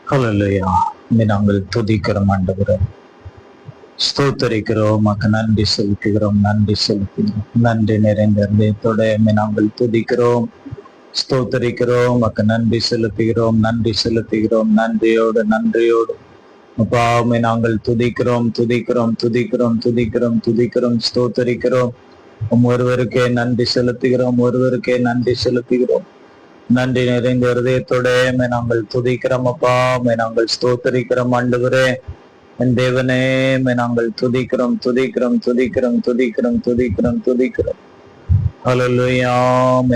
ஹல்லேலூயா. நாங்கள் துதிக்கிறோம் ஆண்டவரே, ஸ்தோத்தரிக்கிறோம், உமக்கு நன்றி செலுத்துகிறோம், நன்றி செலுத்துகிறோம். நன்றி நிறைந்த இதயத்தோட நாங்கள் துதிக்கிறோம், ஸ்தோத்தரிக்கிறோம், உமக்கு நன்றி செலுத்துகிறோம், நன்றி செலுத்துகிறோம். நன்றியோடு நன்றியோடு அப்பாவுமே நாங்கள் துதிக்கிறோம், துதிக்கிறோம், துதிக்கிறோம், துதிக்கிறோம், துதிக்கிறோம், ஸ்தோத்தரிக்கிறோம். ஒருவருக்கே நன்றி செலுத்துகிறோம், ஒருவருக்கே நன்றி செலுத்துகிறோம். நன்றி நிறைந்த இருதயத்தோட நாங்கள் துதிக்கிறோம் அப்பா, நாங்கள் ஸ்தோத்தரிக்கிறோம் ஆண்டவரே, என் தேவனே, நாங்கள் துதிக்கிறோம், துதிக்கிறோம், துதிக்கிறோம், துதிக்கிறோம், துதிக்கிறோம், துதிக்கிறோம். ஹல்லேலூயா.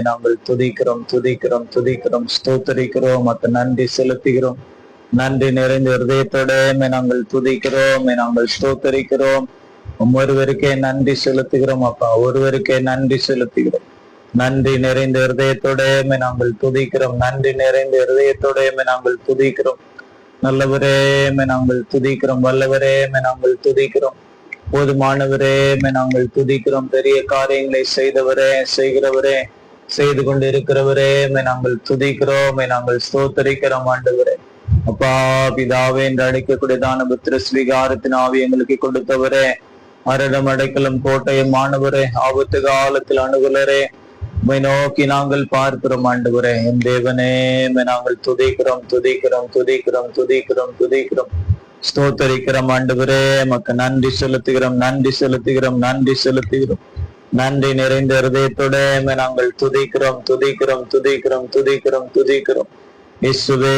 நாங்கள் துதிக்கிறோம், துதிக்கிறோம், துதிக்கிறோம், ஸ்தோத்தரிக்கிறோம், மத்த நன்றி செலுத்துகிறோம். நன்றி நிறைந்த இருதயத்தோட நாங்கள் துதிக்கிறோம், நாங்கள் ஸ்தோத்தரிக்கிறோம். ஒருவருக்கே நன்றி செலுத்துகிறோம் அப்பா, ஒருவருக்கே நன்றி செலுத்துகிறோம். நன்றி நிறைந்த இருதயத்தோட நாங்கள் துதிக்கிறோம், நன்றி நிறைந்த இருதயத்தோட நாங்கள் துதிக்கிறோம். நல்லவரே நாங்கள் துதிக்கிறோம், வல்லவரே நாங்கள் துதிக்கிறோம், போதுமானவரே நாங்கள் துதிக்கிறோம். பெரிய காரியங்களை செய்தவரே, செய்கிறவரே, செய்து கொண்டு இருக்கிறவரே நாங்கள் துதிக்கிறோம், நாங்கள் ஸ்தோத்தரிக்கிறோம் ஆண்டவரே. அப்பா பிதாவே என்று அழைக்கக்கூடியதான புத்திர ஸ்வீகாரத்தின் ஆவி எங்களுக்கு கொடுத்தவரே, அரடம் அடைக்கலம் கோட்டையும் மாணவரே, ஆபத்து காலத்தில் அணுகுலரே, உம்மை நோக்கி நாங்கள் பார்க்கிறோம் ஆண்டவரே. என் தேவனே நாங்கள் துதிக்கிறோம், துதிக்கிறோம், துதிக்கிறோம், துதிக்கிறோம், துதிக்கிறோம், ஸ்தோத்தரிக்கிறோம் ஆண்டவரே. மக்க நன்றி செலுத்துகிறோம், நன்றி செலுத்துகிறோம், நன்றி செலுத்துகிறோம். நன்றி நிறைந்த இருதயத்தோட நாங்கள் துதிக்கிறோம், துதிக்கிறோம், துதிக்கிறோம், துதிக்கிறோம், துதிக்கிறோம். இயேசுவே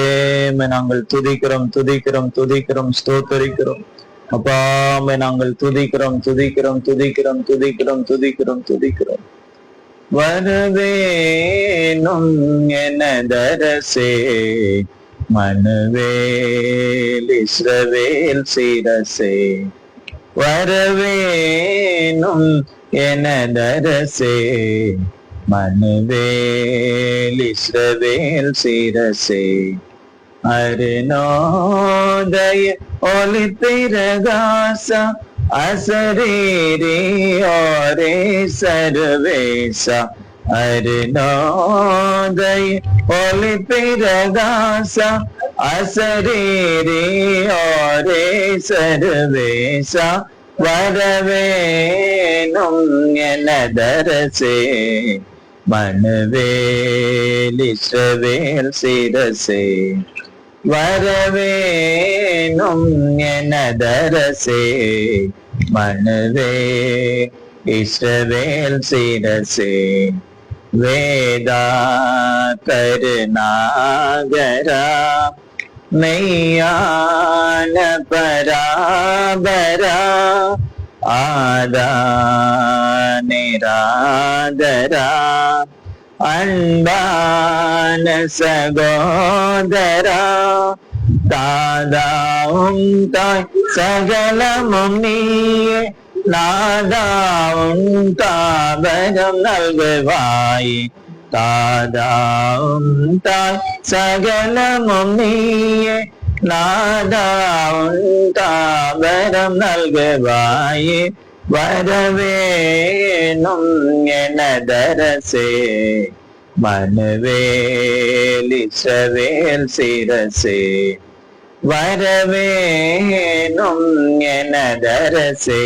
நாங்கள் துதிக்கிறோம், துதிக்கிறோம், துதிக்கிறோம், ஸ்தோத்தரிக்கிறோம். அப்பா நாங்கள் துதிக்கிறோம், துதிக்கிறோம், துதிக்கிறோம், துதிக்கிறோம், துதிக்கிறோம், துதிக்கிறோம். வரவேணும் எனதரசே, மனுவேல் இஸ்ரவேல் சிரசே. வரவேணும் எனதரசே, மனுவேல் இஸ்ரவேல் சிரசே. அருணோதய ஒளி பிரகாச அசரீரி ஓரே சர்வேசா. அருணோதய ஒளி பிரகாச அசரீரி ஓரே சர்வேசா. வரவேணும் எனதரசே, மனுவேல் இஸ்ரவேல் சிரசே. வரவேணும் எனதரசே, மனுவேல் இஸ்ரவேல் சிரசே. வேதா கருணாகரா, மெய்யான பராபரா, ஆதா நிராதரா, அன்பான சகோதரா. தாதாவும் தாய் சகலமும் நீயே, நாதாவும் தாபரம் நல்குவாய். தாதாவும் தாய் சகலமும் நீயே, நாதாவும் தாபரம் நல்குவாய். வரவேணும் எனதரசே, மனுவேல் இஸ்ரவேல் சிரசே. வரவேணும் எனதரசே,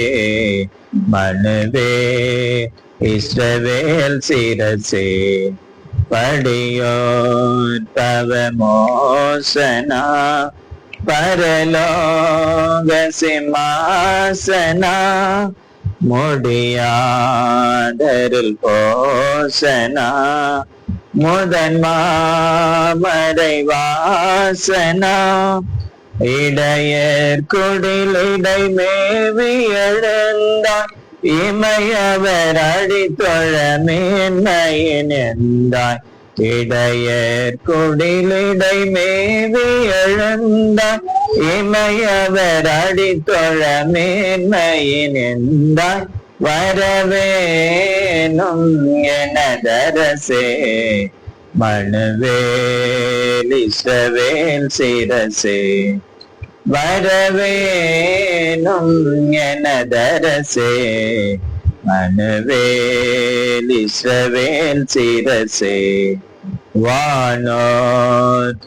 மனுவேல் இஸ்ரவேல் சிரசே. படியோர் பவமோசனா, பரலோக சிம்மாசனா. முடியாதருள் போசனா, முதன்மாமரை வாசனா. இடையர் குடில் இடை மேவி எழுந்தாய், இமையவர் அடித்தொழ மேன்மையின் எந்தாய். இடையர் குடிலிடை மேவி எழுந்தாய், இமையவர் அடித்தொழ மேன்மையின் எந்தாய். வரவேணும் எனதரசே, மனுவேல் இஸ்ரவேல் சிரசே. வரவேணும் எனதரசே, மனுவேல் இஸ்ரவேல் சிரசே. வானோ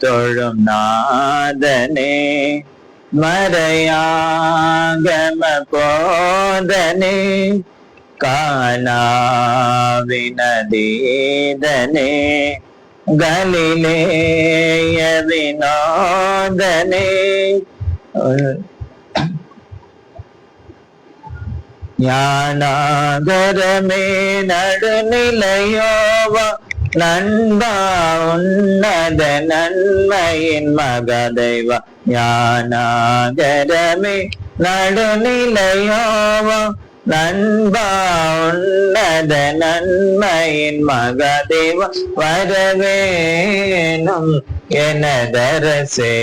தொழும் நாதனே மறையாகம போதனே கானாவினதீதனே கலிலேய வினோதனே ஞானாகரமே நடுநிலையோவா நண்பா உன்னத நன்மையின் மகதெய்வ ஞானாகரமே நடுநிலையோவா நண்பா உன்னத நன்மையின் மகதேவ வரவேணும் எனதரசே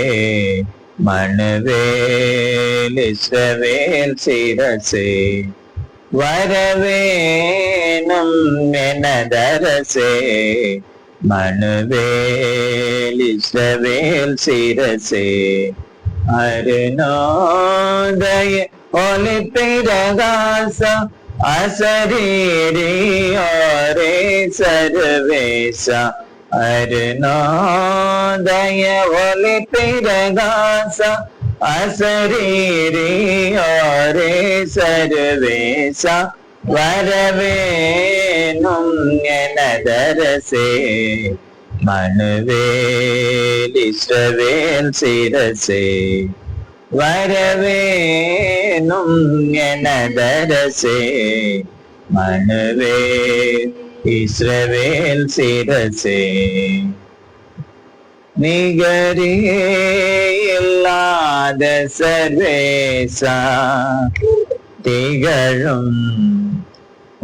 மனுவேல் இஸ்ரவேல் சிரசே வரவேணும் எனதரசே மனுவேல் இஸ்ரவேல் சிரசே அருணோதய ஒளி பிரகாச அசரீரியோரே சர்வேச அருணோதய ஒளி பிரகாச அசரீரியோரே சர்வேச வரவேணும் எனதரசே மனுவேல் இஸ்ரவேல் சிரசே வரவேணும் எனதரசே மனுவேல் இஸ்ரவேல் சிரசே நிகரே இல்லாத சர்வேசா திகழும்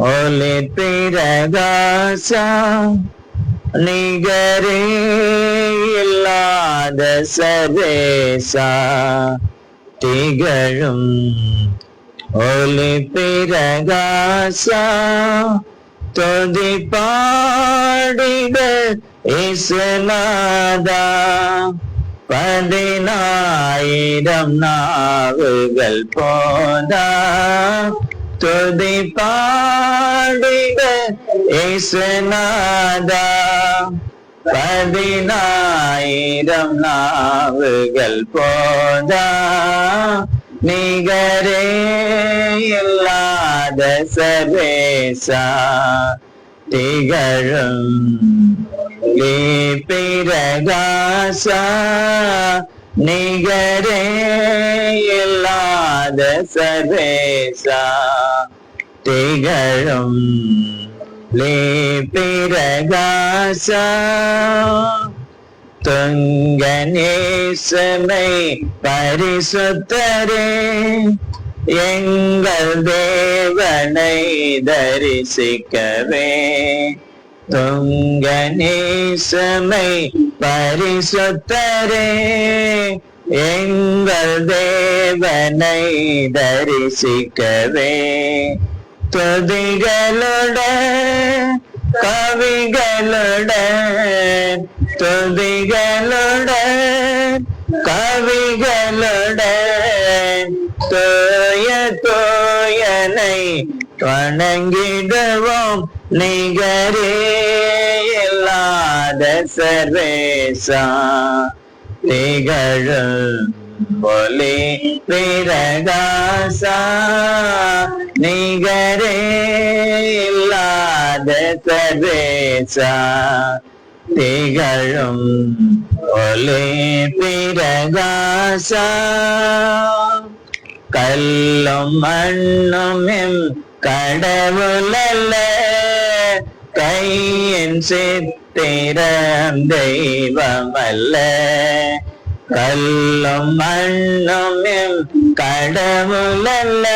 ஒளி பிரகாசா நிகரே இல்லாத சர்வேசா திகழும் ஒளி பிரகாசா துதி பாடிட இயேசுநாதா 10,000 நாவுகள் போதா துதி பாடிட இயேசுநாதா 10,000 நாவுகள் போதா நிகரே இல்லாத சர்வேசா திகழும் பிரகாசா நிகரே இல்லாத சர்வேசா திகழும் பிரகாசா துங்கனேசனை பரிசுத்தரே எங்கள் தேவனை தரிசிக்கவே துங்கனேசனை பரிசுத்தரே எங்கள் தேவனை தரிசிக்கவே துதிகளுடன் கவிகளுடன் துதிகளுடன் கவிகளுடன் தோய தோயனை வணங்கிடுவோம் நிகரே இல்லாத சர்வேசா திகழும் ஒளி பிரகாசா நிகரே இல்லாத சர்வேசா திகழும் ஒளி பிரகாசா கல்லும் மண்ணும் கடவுளல்ல கையின் சித்திரம் தெய்வமல்ல கல்லும் மண்ணும் கடவுளல்ல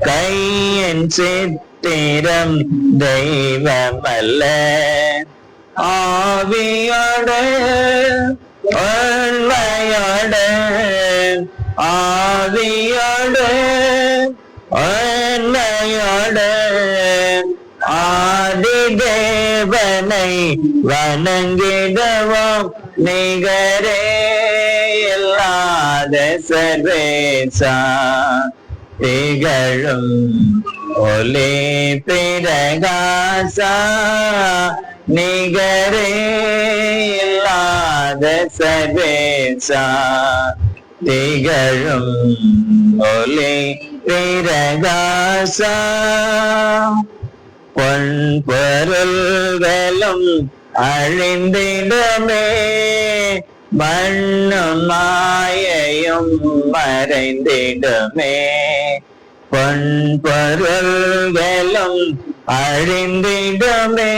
கையின் சித்திரம் தெய்வமல்ல ஆவியோடு உண்மையோடு ஆவியோடு உண்மையோடு ஆதி தேவனை வணங்கிடுவோம் நிகரே இல்லாத சர்வேசா திகழும் ஒளி பிரகாசா நிகரே இல்லாத சர்வேசா, திகழும் ஒளி பிரகாசா, பொன் பொருள்களும் அழிந்திடுமே, மண்ணும் மாயையும் மறைந்திடுமே, பொன் பொருள்களும் அழிந்திடுமே,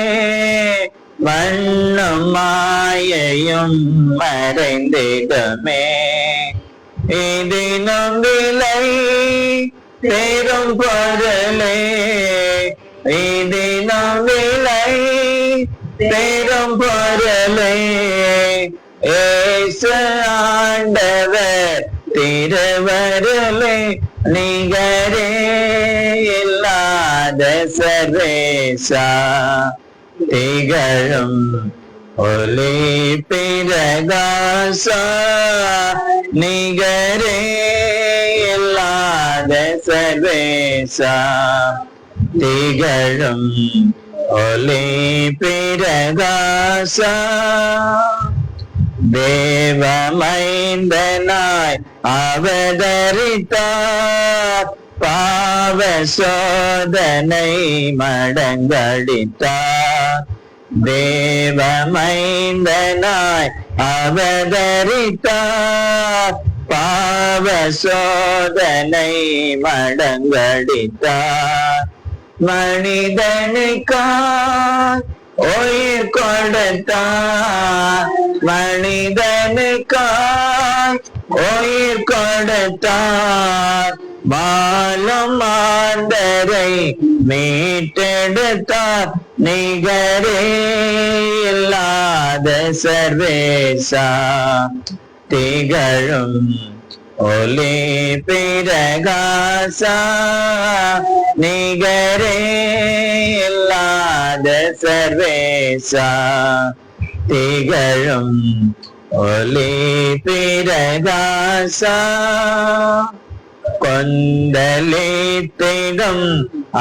மண்ணும் மாயையும் மறைந்திடுமே, இதிலும் விலை பெரும் பொருளே, இதிலும் விலை பெரும் பொருளே, இயேசு ஆண்டவர் திருவருளே, நிகரே இல்லாத சர்வேசா, திகழும் ஒளி பிரகாசா, நிகரே இல்லாத சர்வேசா, திகழும் ஒளி பிரகாசா, தேவமைந்தனாய் அவதரித்தார், பாவ சோதனை மடங்கடித்தார், தேவமைந்தனாய் அவதரித்தார், பாவ சோதனை மடங்கடித்தார், மனிதனுக்காய் உயிர் கொடுத்தார், மனிதனுக்காய் உயிர் கொடுத்தார், வாழும் மாந்தரை மீட்டெடுத்தார், நிகரே இல்லாத சர்வேசா, திகழும் ஒளி பிரகாசா, நிகரே இல்லாத சர்வேசா, திகழும் ஒளி பிரகாசா, கொந்தளித்திடும்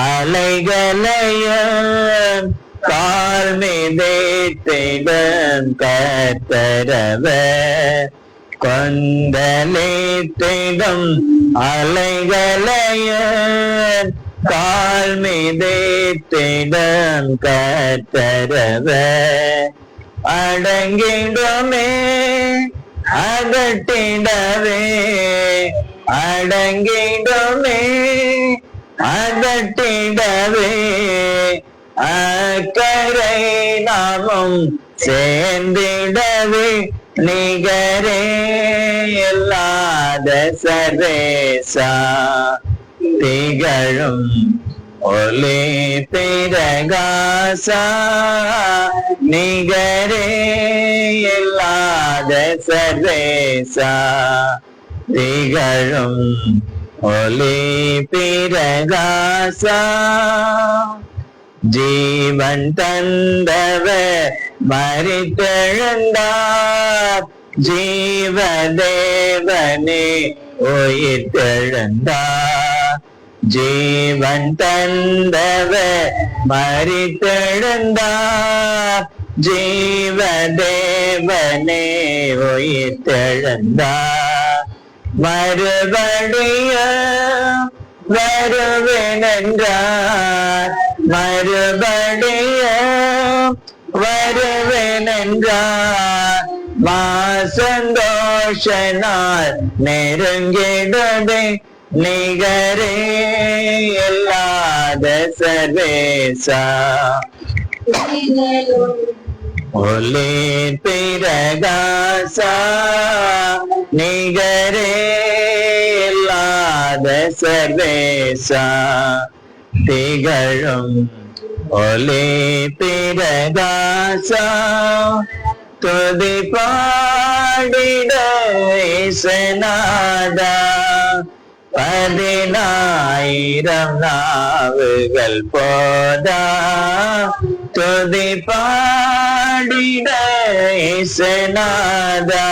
அலைகளையும் கால் மிதித்திடும் கர்த்தரவர், கொந்தளித்திடும் அலைகளையும் கால் மிதித்திடும் கர்த்தரவர், அடங்கிடுமே அகட்டிடவே, அடங்கிடுமே அகட்டிடவே, அக்கரை நாமும் சேர்ந்திடவே, நிகரே இல்லாத சர்வேசா, திகழும் ஒளி பிரகாசா, நிகரே இல்லாத சர்வேசா, திகழும் ஒளி பிரகாசா, ஜீவன் தந்தவர் மரித்தெழுந்தார், ஜீவதேவனே உயிர்த்தெழுந்தார், ஜீவன் தந்தவர் மரித்தெழுந்தார், ஜீவதேவனே உயிர்த்தெழுந்தார், மறுபடியும் வருவேனென்றார், மறுபடியும் வருவேனென்றார், சந்தோஷனால் நெருங்கிடுதே, நிகரே இல்லாத சர்வேசா, ஒளி பிரகாசா, நிகரே இல்லாத சர்வேசா, திகழும் ஒளி பிரகாசா, துதி பாடிட இசைநாதா, 10,000 நாவுகள் போதா, துதி பாடிட இசைநாதா,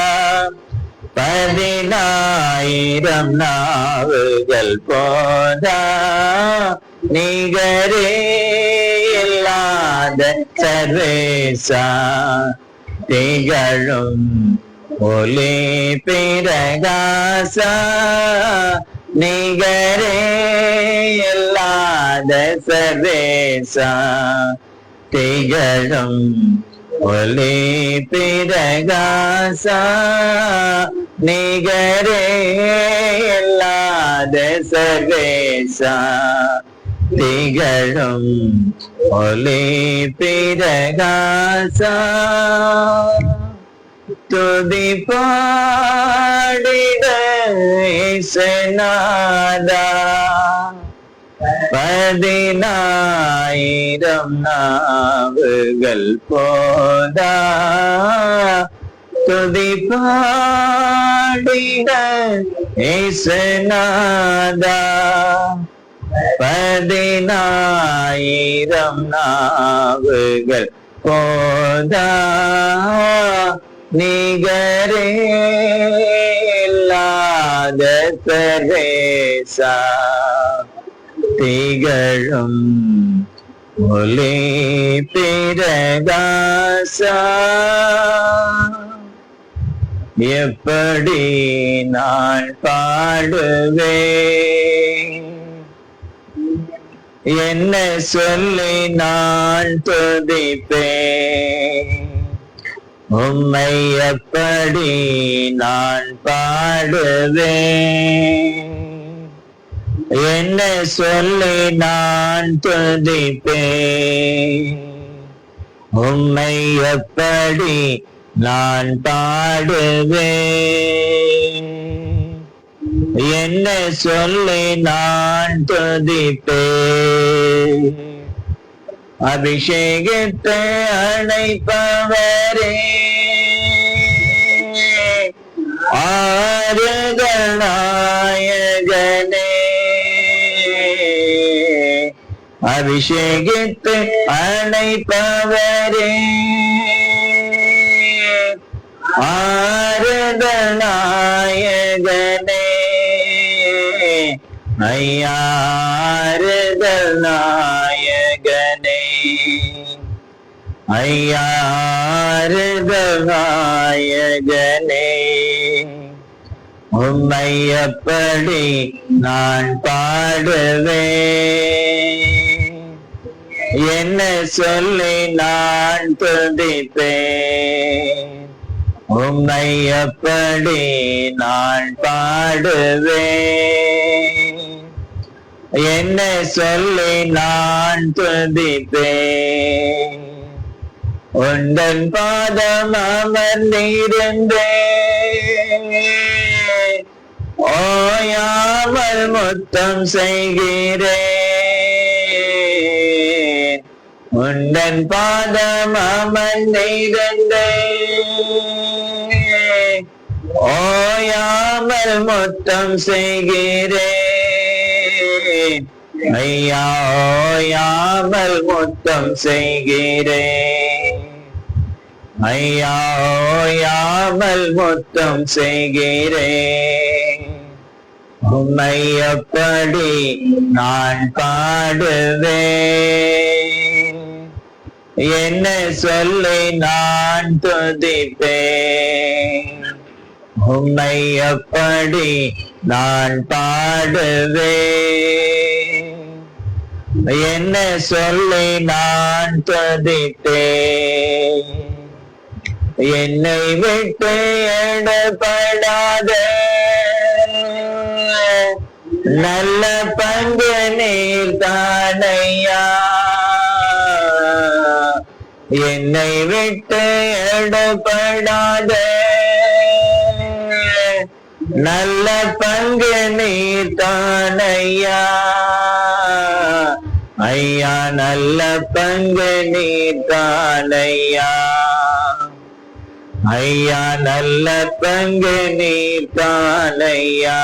10,000 நாவுகள் போதா, நிகரே இல்லாத சர்வேசா திகழும் ஒளி பிரகாசா நிகரே இல்லாத சர்வேசா திகழும் ஒளி பிரகாசா நிகரே இல்லாத சர்வேசா திகழும் ஒளி பிரகாசா துதி பாடிட இயேசுநாதா 10,000 நாவுகள் போதா துதி பாடிட இயேசுநாதா 10,000 நாவுகள் போதா நிகரே இல்லாத சர்வேசா திகழும் ஒளி பிரகாசா எப்படி நான் பாடுவேன் என்ன சொல்லி நான் துதிப்பேன் உம்மை எப்படி நான் பாடுவேன் என்ன சொல்லி நான் துதிப்பேன் உம்மை எப்படி நான் பாடுவேன் என்ன சொல்லி நான் துதிப்பேன் அபிஷேகத்தை அணைப்பவரே ஆறுதல் நாயகனே அபிஷேகத்தை அணைப்பவரே ஆறுதல் நாயகனே ஐயா ஆறுதல் நாயகனே ஐயா ஆறுதல் நாயகனே உம்மை எப்படி நான் பாடுவேன் என்ன சொல்லி நான் துதிப்பேன் உம்மை எப்படி நான் பாடுவேன் என்ன சொல்லி நான் துதிப்பேன் உந்தன் பாதம் அமர்ந்திருந்தேன் ஓயாமல் முத்தம் செய்கிறேன் உந்தன் பாதம் அமர்ந்திருந்தேன் ஓயாமல் முத்தம் செய்கிறேன் ஐயா ஓயாமல் முத்தம் செய்கிறேன் ஐயா ஓயாமல் முத்தம் செய்கிறேன் உம்மை எப்படி நான் பாடுவேன் என்ன சொல்லி நான் துதிப்பேன் உம்மை எப்படி நான் பாடுவேன் என்ன சொல்லி நான் துதிப்பேன் என்னை விட்டு எடுபடாத நல்ல பங்கு நீர் தானையா என்னை விட்டு எடுபடாத நல்ல பங்கு நீர் தானையா ஐயா நல்ல பங்கு நீர் தானையா ஐயா நல்ல பங்கு நீர் தானையா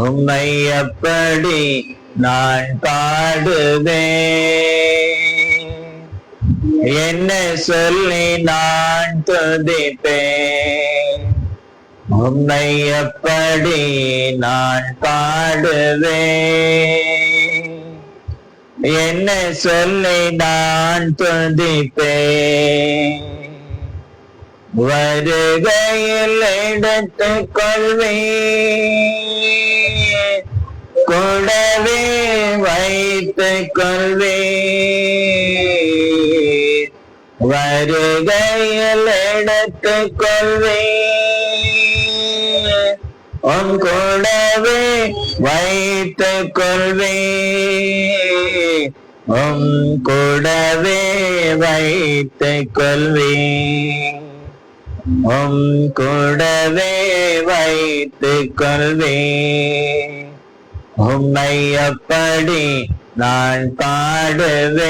உம்மை எப்படி நான் பாடுவேன் என்ன சொல்லி நான் துதிப்பேன் உம்மை எப்படி நான் பாடுவேன் என்ன சொல்லி நான் துதிப்பேன்? வருகையில் எடுத்துக் கொள்வேன், கூடவே வைத்துக் கொள்வேன். வருகையில் எடுத்துக் கொள்வேன், உன் கூடவே வைத்துக் கொள்வேன், உன் கூடவே வைத்துக் கொள்வேன், உன் கூடவே வைத்துக் கொள்வேன். உம்மை அப்படி நான் பாடுவேன்,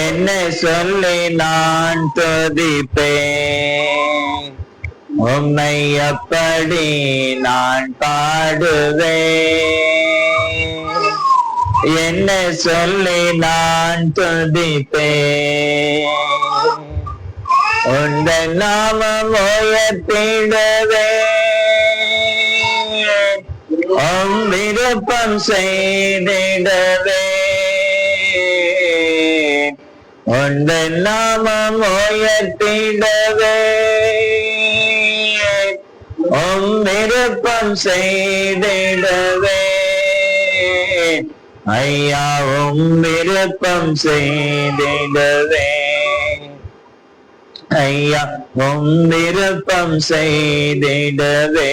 என்ன சொல்லி நான் துதிப்பேன்? உம்மை அப்படி நான் பாடுவேன், என்ன சொல்லி நான் துதிப்பேன்? உந்தன் நாமம் உயர்த்திடுவேன், உம் விருப்பம் செய்திடவே. உந்தன் நாமம் உயர்த்திடவே, உம் விருப்பம் செய்திடவே. ஐயா உம் விருப்பம் செய்திடவே, ஐயா உம் விருப்பம் செய்திடவே.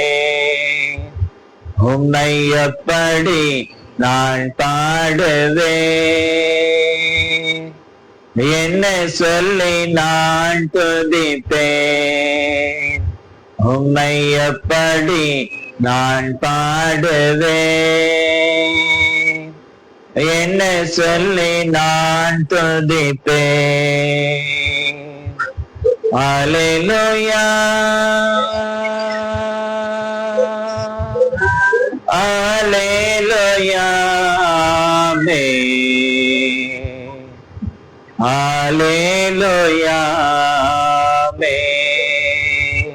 உம்மை அப்படி நான் பாடுவேன், என்ன சொல்லி நான் துதிப்பேன்? உம்மை அப்படி நான் பாடுவேன், என்ன சொல்லி நான் துதிப்பேன்? அல்லேலூயா, அல்லேலூயா, ஆமென். அல்லேலூயா, ஆமென்.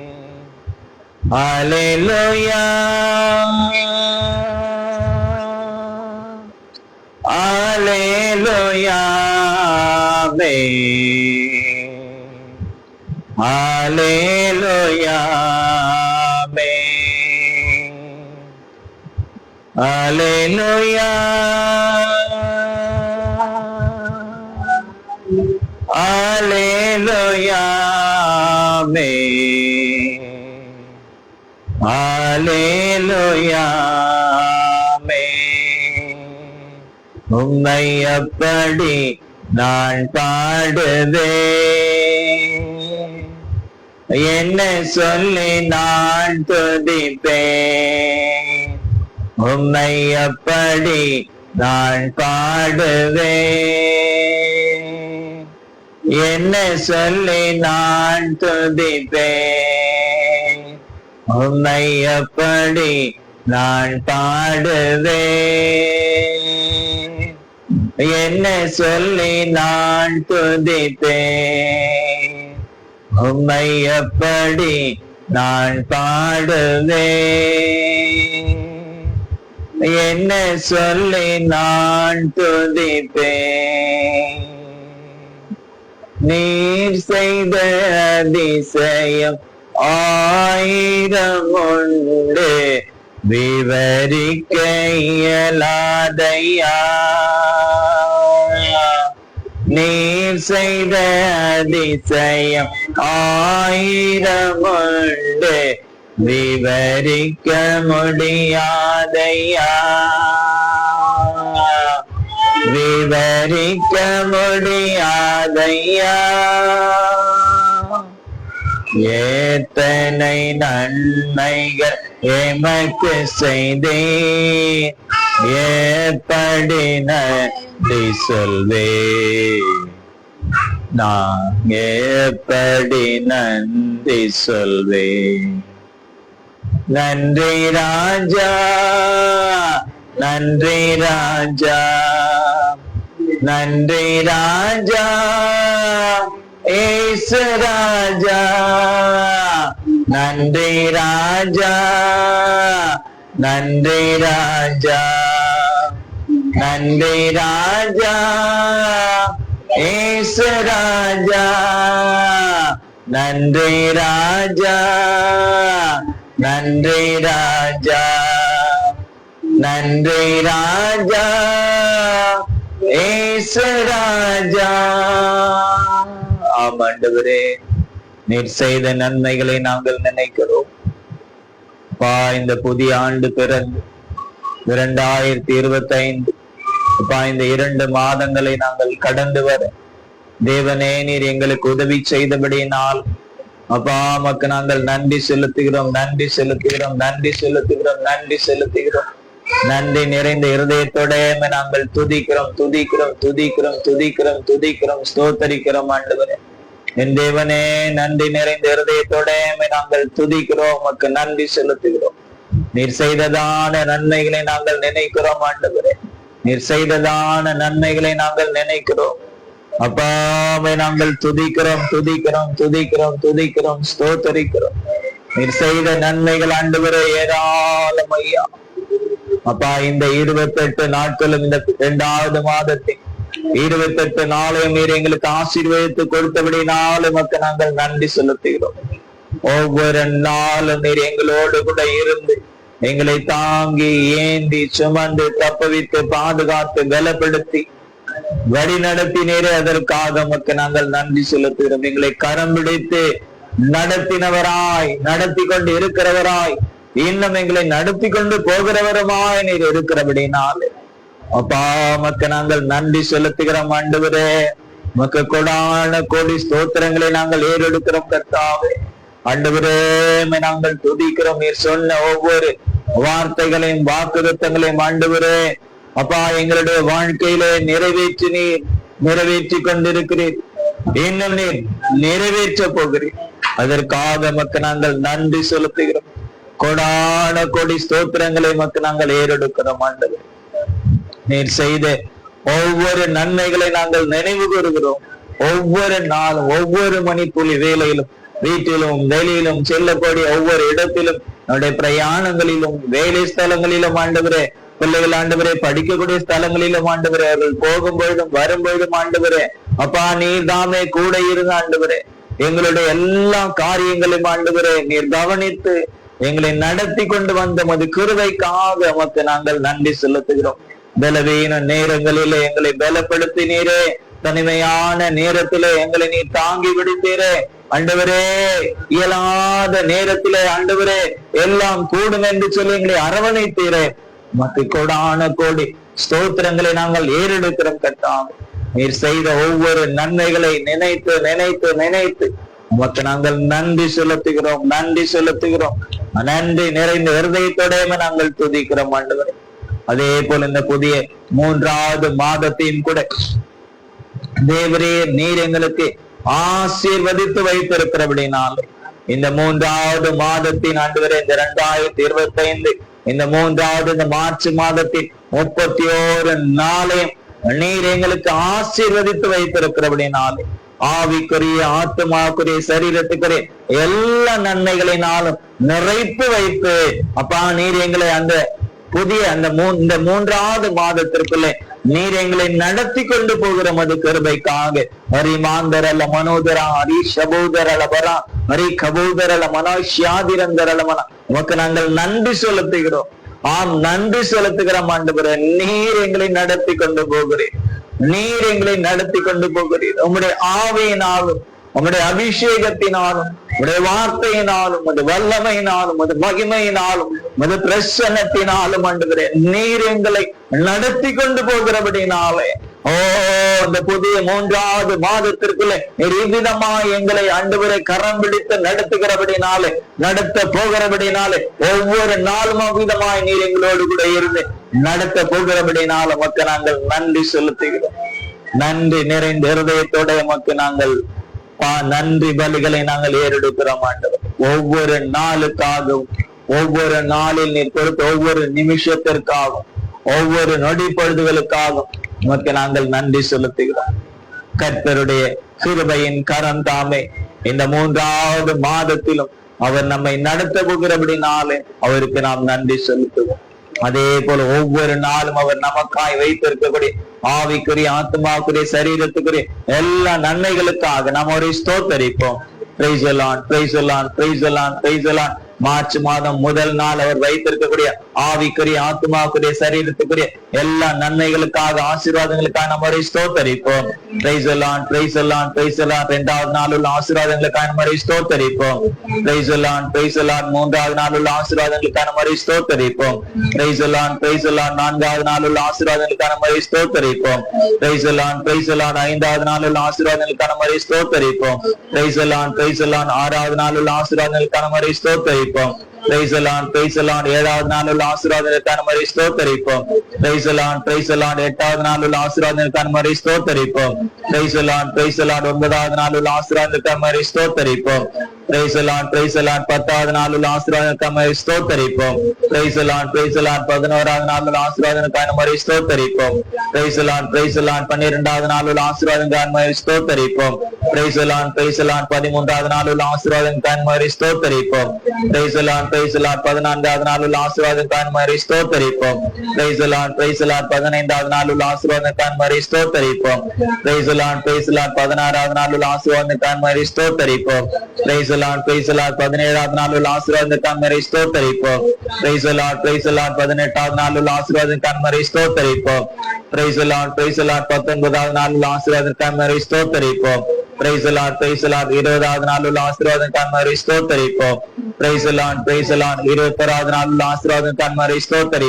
அல்லேலூயா, அல்லேலூயா, ஆமென். அல்லேலூயா, ஆமென். அல்லேலூயா, அல்லேலூயா, ஆமென். அல்லேலூயா, ஆமென். உம்மை அப்படி நான் பாடுவேன், என்ன சொல்லி நான் துதிப்பேன்? உம்மை அப்படி நான் பாடுவேன், என்ன சொல்லி நான் துதிப்பேன்? உம்மை அப்படி நான் பாடுவேன், என்ன சொல்லி நான் துதிப்பேன்? உம்மை அப்படி நான் பாடுவேன், என்ன சொல்லி நான் துதிப்பேன்? நீர் செய்த அதிசயம் ஆயிரம் உண்டு, விவரிக்க இயலாதையா. நீர் செய்த அதிசயம் ஆயிரம் உண்டு, விவரிக்க முடியாதையா, விவரிக்க முடியாதையா. எத்தனை நன்மைகள் எமக்கு செய்தே, எப்படி நன்றி சொல்வே, நான் எப்படி நன்றி சொல்வே. நன்றி ராஜா, நன்றி ராஜா, நன்றி ராஜா, ஏசு ராஜா. நன்றி ராஜா, நன்றி ராஜா, நன்றி ராஜா ஏசு ராஜா, நன்றி ராஜா, நன்றி ராஜா, நன்றி ராஜா ஏசு ராஜா. ஆண்டவரே, நீர் செய்த நன்மைகளை நாங்கள் நினைக்கிறோம். இந்த புதிய ஆண்டு பிறந்து 2025 இந்த 2 மாதங்களை நாங்கள் கடந்து வர தேவனே நீர் எங்களுக்கு உதவி செய்தபடியினால் அப்பா உமக்கு நாங்கள் நன்றி செலுத்துகிறோம், நன்றி செலுத்துகிறோம், நன்றி செலுத்துகிறோம், நன்றி செலுத்துகிறோம். நன்றி நிறைந்த இருதயத்தோட நாங்கள் துதிக்கிறோம், துதிக்கிறோம், துதிக்கிறோம், துதிக்கிறோம், துதிக்கிறோம், ஸ்தோத்தரிக்கிறோம். ஆண்டவரே என் தேவனே, நன்றி நிறைந்த இருதயத்தோட நாங்கள் துதிக்கிறோம், உமக்கு நன்றி செலுத்துகிறோம். நீர் செய்ததான நன்மைகளை நாங்கள் நினைக்கிறோம். ஆண்டவரே, நீர் செய்ததான நன்மைகளை நாங்கள் நினைக்கிறோம். அப்பாவை நாங்கள் துதிக்கிறோம், துதிக்கிறோம், துதிக்கிறோம், துதிக்கிறோம், ஸ்தோத்தரிக்கிறோம். நீர் செய்த நன்மைகள் ஆண்டவரே ஏராளம் ஐயா. அப்பா, இந்த 28 நாட்களும், இந்த 2வது மாதத்தின் 28 நாளையும் நீர் எங்களுக்கு ஆசீர்வதித்து கொடுத்தபடினாலும் உமக்கு நாங்கள் நன்றி செலுத்துகிறோம். ஒவ்வொரு நாளும் நீர் எங்களோடு கூட இருந்து எங்களை தாங்கி ஏந்தி சுமந்து தப்புவித்து பாதுகாத்து பலப்படுத்தி வழி நடத்தினீரே, அதற்காக உமக்கு நாங்கள் நன்றி செலுத்துகிறோம். எங்களை கரம் பிடித்து நடத்தினவராய், நடத்தி கொண்டு இருக்கிறவராய், இன்னும் எங்களை நடத்தி கொண்டு போகிறவருமாய் நீர் இருக்கிறபடினாலே அப்பா உமக்கு நாங்கள் நன்றி செலுத்துகிறோம். ஆண்டவரே, உமக்கு கொடான கோடி ஸ்தோத்திரங்களை நாங்கள் ஏறெடுக்கிறோம். கர்த்தாவே ஆண்டவரே, நாங்கள் துதிக்கிறோம். நீர் சொன்ன ஒவ்வொரு வார்த்தைகளையும் வாக்குத்தங்களையும் ஆண்டவரே அப்பா எங்களுடைய வாழ்க்கையிலே நிறைவேற்றி கொண்டிருக்கிறீர், இன்னும் நீர் நிறைவேற்ற போகிறீர். அதற்காக உமக்கு நாங்கள் நன்றி செலுத்துகிறோம். கொடான கோடி ஸ்தோத்திரங்களை உமக்கு நாங்கள் ஏறெடுக்கிறோம். ஆண்டவரே, நீர் செய்த ஒவ்வொரு நன்மைகளை நாங்கள் நினைவு கூறுகிறோம். ஒவ்வொரு நாளும், ஒவ்வொரு மணித்துளி வேலையிலும், வீட்டிலும் வெளியிலும் செல்லக்கூடிய ஒவ்வொரு இடத்திலும், நம்முடைய பிரயாணங்களிலும், வேலை ஸ்தலங்களிலும் ஆண்டவரே, பிள்ளைகள் ஆண்டவரே படிக்கக்கூடிய ஸ்தலங்களிலும் ஆண்டவரே, அவர்கள் போகும்பொழுதும் வரும்பொழுதும் ஆண்டவரே அப்பா நீர் தாமே கூட இருந்த ஆண்டவரே எங்களுடைய எல்லா காரியங்களையும் ஆண்டவரே நீர் கவனித்து எங்களை நடத்தி கொண்டு வந்த மது கிருபைக்காக உமக்கு நாங்கள் நன்றி செலுத்துகிறோம். பலவீன நேரங்களிலே எங்களை பலப்படுத்தினீரே, தனிமையான நேரத்திலே எங்களை நீ தாங்கி விடுத்தீரே ஆண்டவரே. இயலாத நேரத்திலே ஆண்டவரே எல்லாம் கூடும் என்று சொல்லி எங்களை அரவணைத்தீரே. உமக்கு கொடான கோடி ஸ்தோத்திரங்களை நாங்கள் ஏறெடுக்கிறோம். கர்த்தாவே, நீர் செய்த ஒவ்வொரு நன்மைகளை நினைத்து நினைத்து நினைத்து உமக்கு நாங்கள் நன்றி செலுத்துகிறோம், நன்றி செலுத்துகிறோம். நன்றி நிறைந்த இருதயத்தோட நாங்கள் துதிக்கிறோம். ஆண்டவரே, அதே போல இந்த புதிய 3வது மாதத்தையும் கூட தேவரே நீர் எங்களுக்கு ஆசீர்வதித்து வைத்திருக்கிறபடினாலே இந்த 3வது மாதத்தின் ஆண்டவரே இந்த 2025 இந்த 3வது இந்த மார்ச் மாதத்தின் 31 நாளையும் நீர் எங்களுக்கு ஆசீர்வதித்து வைத்திருக்கிறபடினாலே ஆவிக்குரிய ஆத்மாக்குரிய சரீரத்துக்குரிய எல்லா நன்மைகளினாலும் நிறைப்பு வைத்து அப்பா நீர் எங்களை அந்த புதிய அந்த இந்த 3வது மாதத்திற்குள்ளே நீர் எங்களை நடத்தி கொண்டு போகிற மது கிருபைக்காக ஹரி மாந்தரல மனோதரா ஹரி சபோதரல வரா ஹரி கபோதரல மனோஷியாதிரந்தரல மன உமக்கு நாங்கள் நன்றி செலுத்துகிறோம். நன்றி செலுத்துகிறோம். ஆண்டவரே, நீர் எங்களை நடத்தி கொண்டு போகிறீர், நீர் எங்களை நடத்தி கொண்டு போகிறீர். உம்முடைய ஆவியினாலும் உம்முடைய அபிஷேகத்தினாலும் உடைய வார்த்தையினாலும் உமது வல்லமையினாலும் உமது மகிமையினாலும் உமது பிரசன்னத்தினாலும் ஆண்டவரே நீர் எங்களை நடத்தி கொண்டு போகிறபடினாலே இந்த புதிய 3வது மாதத்திற்குள்ள இவ்விதமாய் எங்களை ஆண்டவரை கரம் பிடித்து நடத்துகிறபடினாலே நடத்த போகிறபடினாலே ஒவ்வொரு நாளும் அவ்விதமாய் நீர் எங்களோடு கூட இருந்து நடத்த போகிறபடினால உமக்கு நாங்கள் நன்றி செலுத்துகிறோம். நன்றி நிறைந்த இருதயத்தோட உமக்கு நாங்கள் நன்றி பலிகளை நாங்கள் ஏறெடுக்கிறோம். ஆண்டவர், ஒவ்வொரு நாளுக்காகவும் ஒவ்வொரு நாளில் நீர் கொடுத்த ஒவ்வொரு நிமிஷத்திற்காகவும் ஒவ்வொரு நொடி பொழுதுகளுக்காகவும் உமக்கு நாங்கள் நன்றி செலுத்துகிறோம். கர்த்தருடைய கிருபையின் கரம் தாமே இந்த 3வது மாதத்திலும் அவர் நம்மை நடத்த போகிறபடினாலே அவருக்கு நாம் நன்றி செலுத்துவோம். அதே போல ஒவ்வொரு நாளும் அவர் நமக்காய் வைத்திருக்கக்கூடிய ஆவிக்குரிய ஆத்மாவுக்குரிய சரீரத்துக்குரிய எல்லா நன்மைகளுக்காக நாம் அவரை ஸ்தோத்தரிப்போம். Praise the Lord, praise the Lord, praise the Lord, praise the Lord. March மாதம் முதல் நாள் அவர் வைத்திருக்கக்கூடிய ஆவிக்குரிய ஆத்மாவுக்குரிய சரீரத்துக்குரிய எல்லா நன்மைகளுக்காக ஆசீர்வாதங்களுக்காக நம்ம ஸ்தோத்தரிப்போம். Praise the Lord, praise the Lord, praise the Lord. இரண்டாவது நாள் உள்ள ஆசீர்வாதங்களுக்காக நம்ம ஸ்தோத்தரிப்போம். Praise the Lord, praise the Lord. மூன்றாவது நாள் உள்ள ஆசீர்வாதங்களுக்காக நம்ம ஸ்தோத்தரிப்போம். Praise the Lord, praise the Lord. நான்காவது நாள் உள்ள ஆசீர்வாதங்களுக்காக நம்ம ஸ்தோத்தரிப்போம். Praise the Lord, praise the Lord. ஐந்தாவது நாள் உள்ள ஆசீர்வாதங்களுக்காக நம்ம ஸ்தோத்தரிப்போம். Praise the Lord, praise the Lord. ஆறாவது நாள் உள்ள ஆசீர்வாதங்களுக்காக நம்ம ஸ்தோத்தரிப்போம். Praise the Lord, praise the Lord. ஏழாவது நாள் உள்ள ஆசீர்வாதங்களுக்காக நம்ம ஸ்தோத்தரிப்போம். Praise the Lord, praise the Lord. எட்டாவது நாள் உள்ள ஆசீர்வாதங்களுக்காக நம்ம ஸ்தோத்தரிப்போம். Praise the Lord, praise the Lord. ஒன்பதாவது நாள் உள்ள ஆசீர்வாதங்களுக்காக நம்ம ஸ்தோத்தரிப்போம். Praise the Lord, praise the Lord. பத்தாவது நாள் உள்ள ஆசீர்வாதங்களுக்காக நம்ம ஸ்தோத்தரிப்போம். Praise the Lord, praise the Lord. 11வது நாள் உள்ள ஆசீர்வாதங்களுக்காக நம்ம ஸ்தோத்தரிப்போம். Praise the Lord, praise the Lord. 12வது நாள் உள்ள ஆசீர்வாதங்களுக்காக நம்ம ஸ்தோத்தரிப்போம். Praise the Lord, praise the Lord. 13வது நாள் உள்ள ஆசீர்வாதங்களுக்காக நம்ம ஸ்தோத்தரிப்போம். Praise the Lord, praise the Lord. 14வது நாள் உள்ள ஆசீர்வாதங்களுக்காக நம்ம ஸ்தோத்தரிப்போம். Praise the Lord, praise the Lord. 15வது நாள் உள்ள ஆசீர்வாதங்களுக்காக நம்ம ஸ்தோத்தரிப்போம். Praise the Lord, praise the Lord. 16வது நாள் உள்ள ஆசீர்வாதங்களுக்காக நம்ம ஸ்தோத்தரிப்போம். Praise the Lord, praise the Lord. 17வது நாள் உள்ள ஆசீர்வாதங்களுக்காக நம்ம ஸ்தோத்தரிப்போம். Praise the Lord, praise the Lord. 18வது நாள் உள்ள ஆசீர்வாதங்களுக்காக நம்ம ஸ்தோத்தரிப்போம். Praise the Lord, praise the Lord. 19வது நாள் உள்ள ஆசீர்வாதங்களுக்காக நம்ம ஸ்தோத்தரிப்போம். Praise the Lord, praise the Lord. 20வது நாள் உள்ள ஆசீர்வாதங்களுக்காக நம்ம ஸ்தோத்தரிப்போம். Praise the Lord, praise the Lord. 21வது நாள் உள்ள ஆசீர்வாதங்களுக்காக நம்ம ஸ்தோத்தரிப்போம்.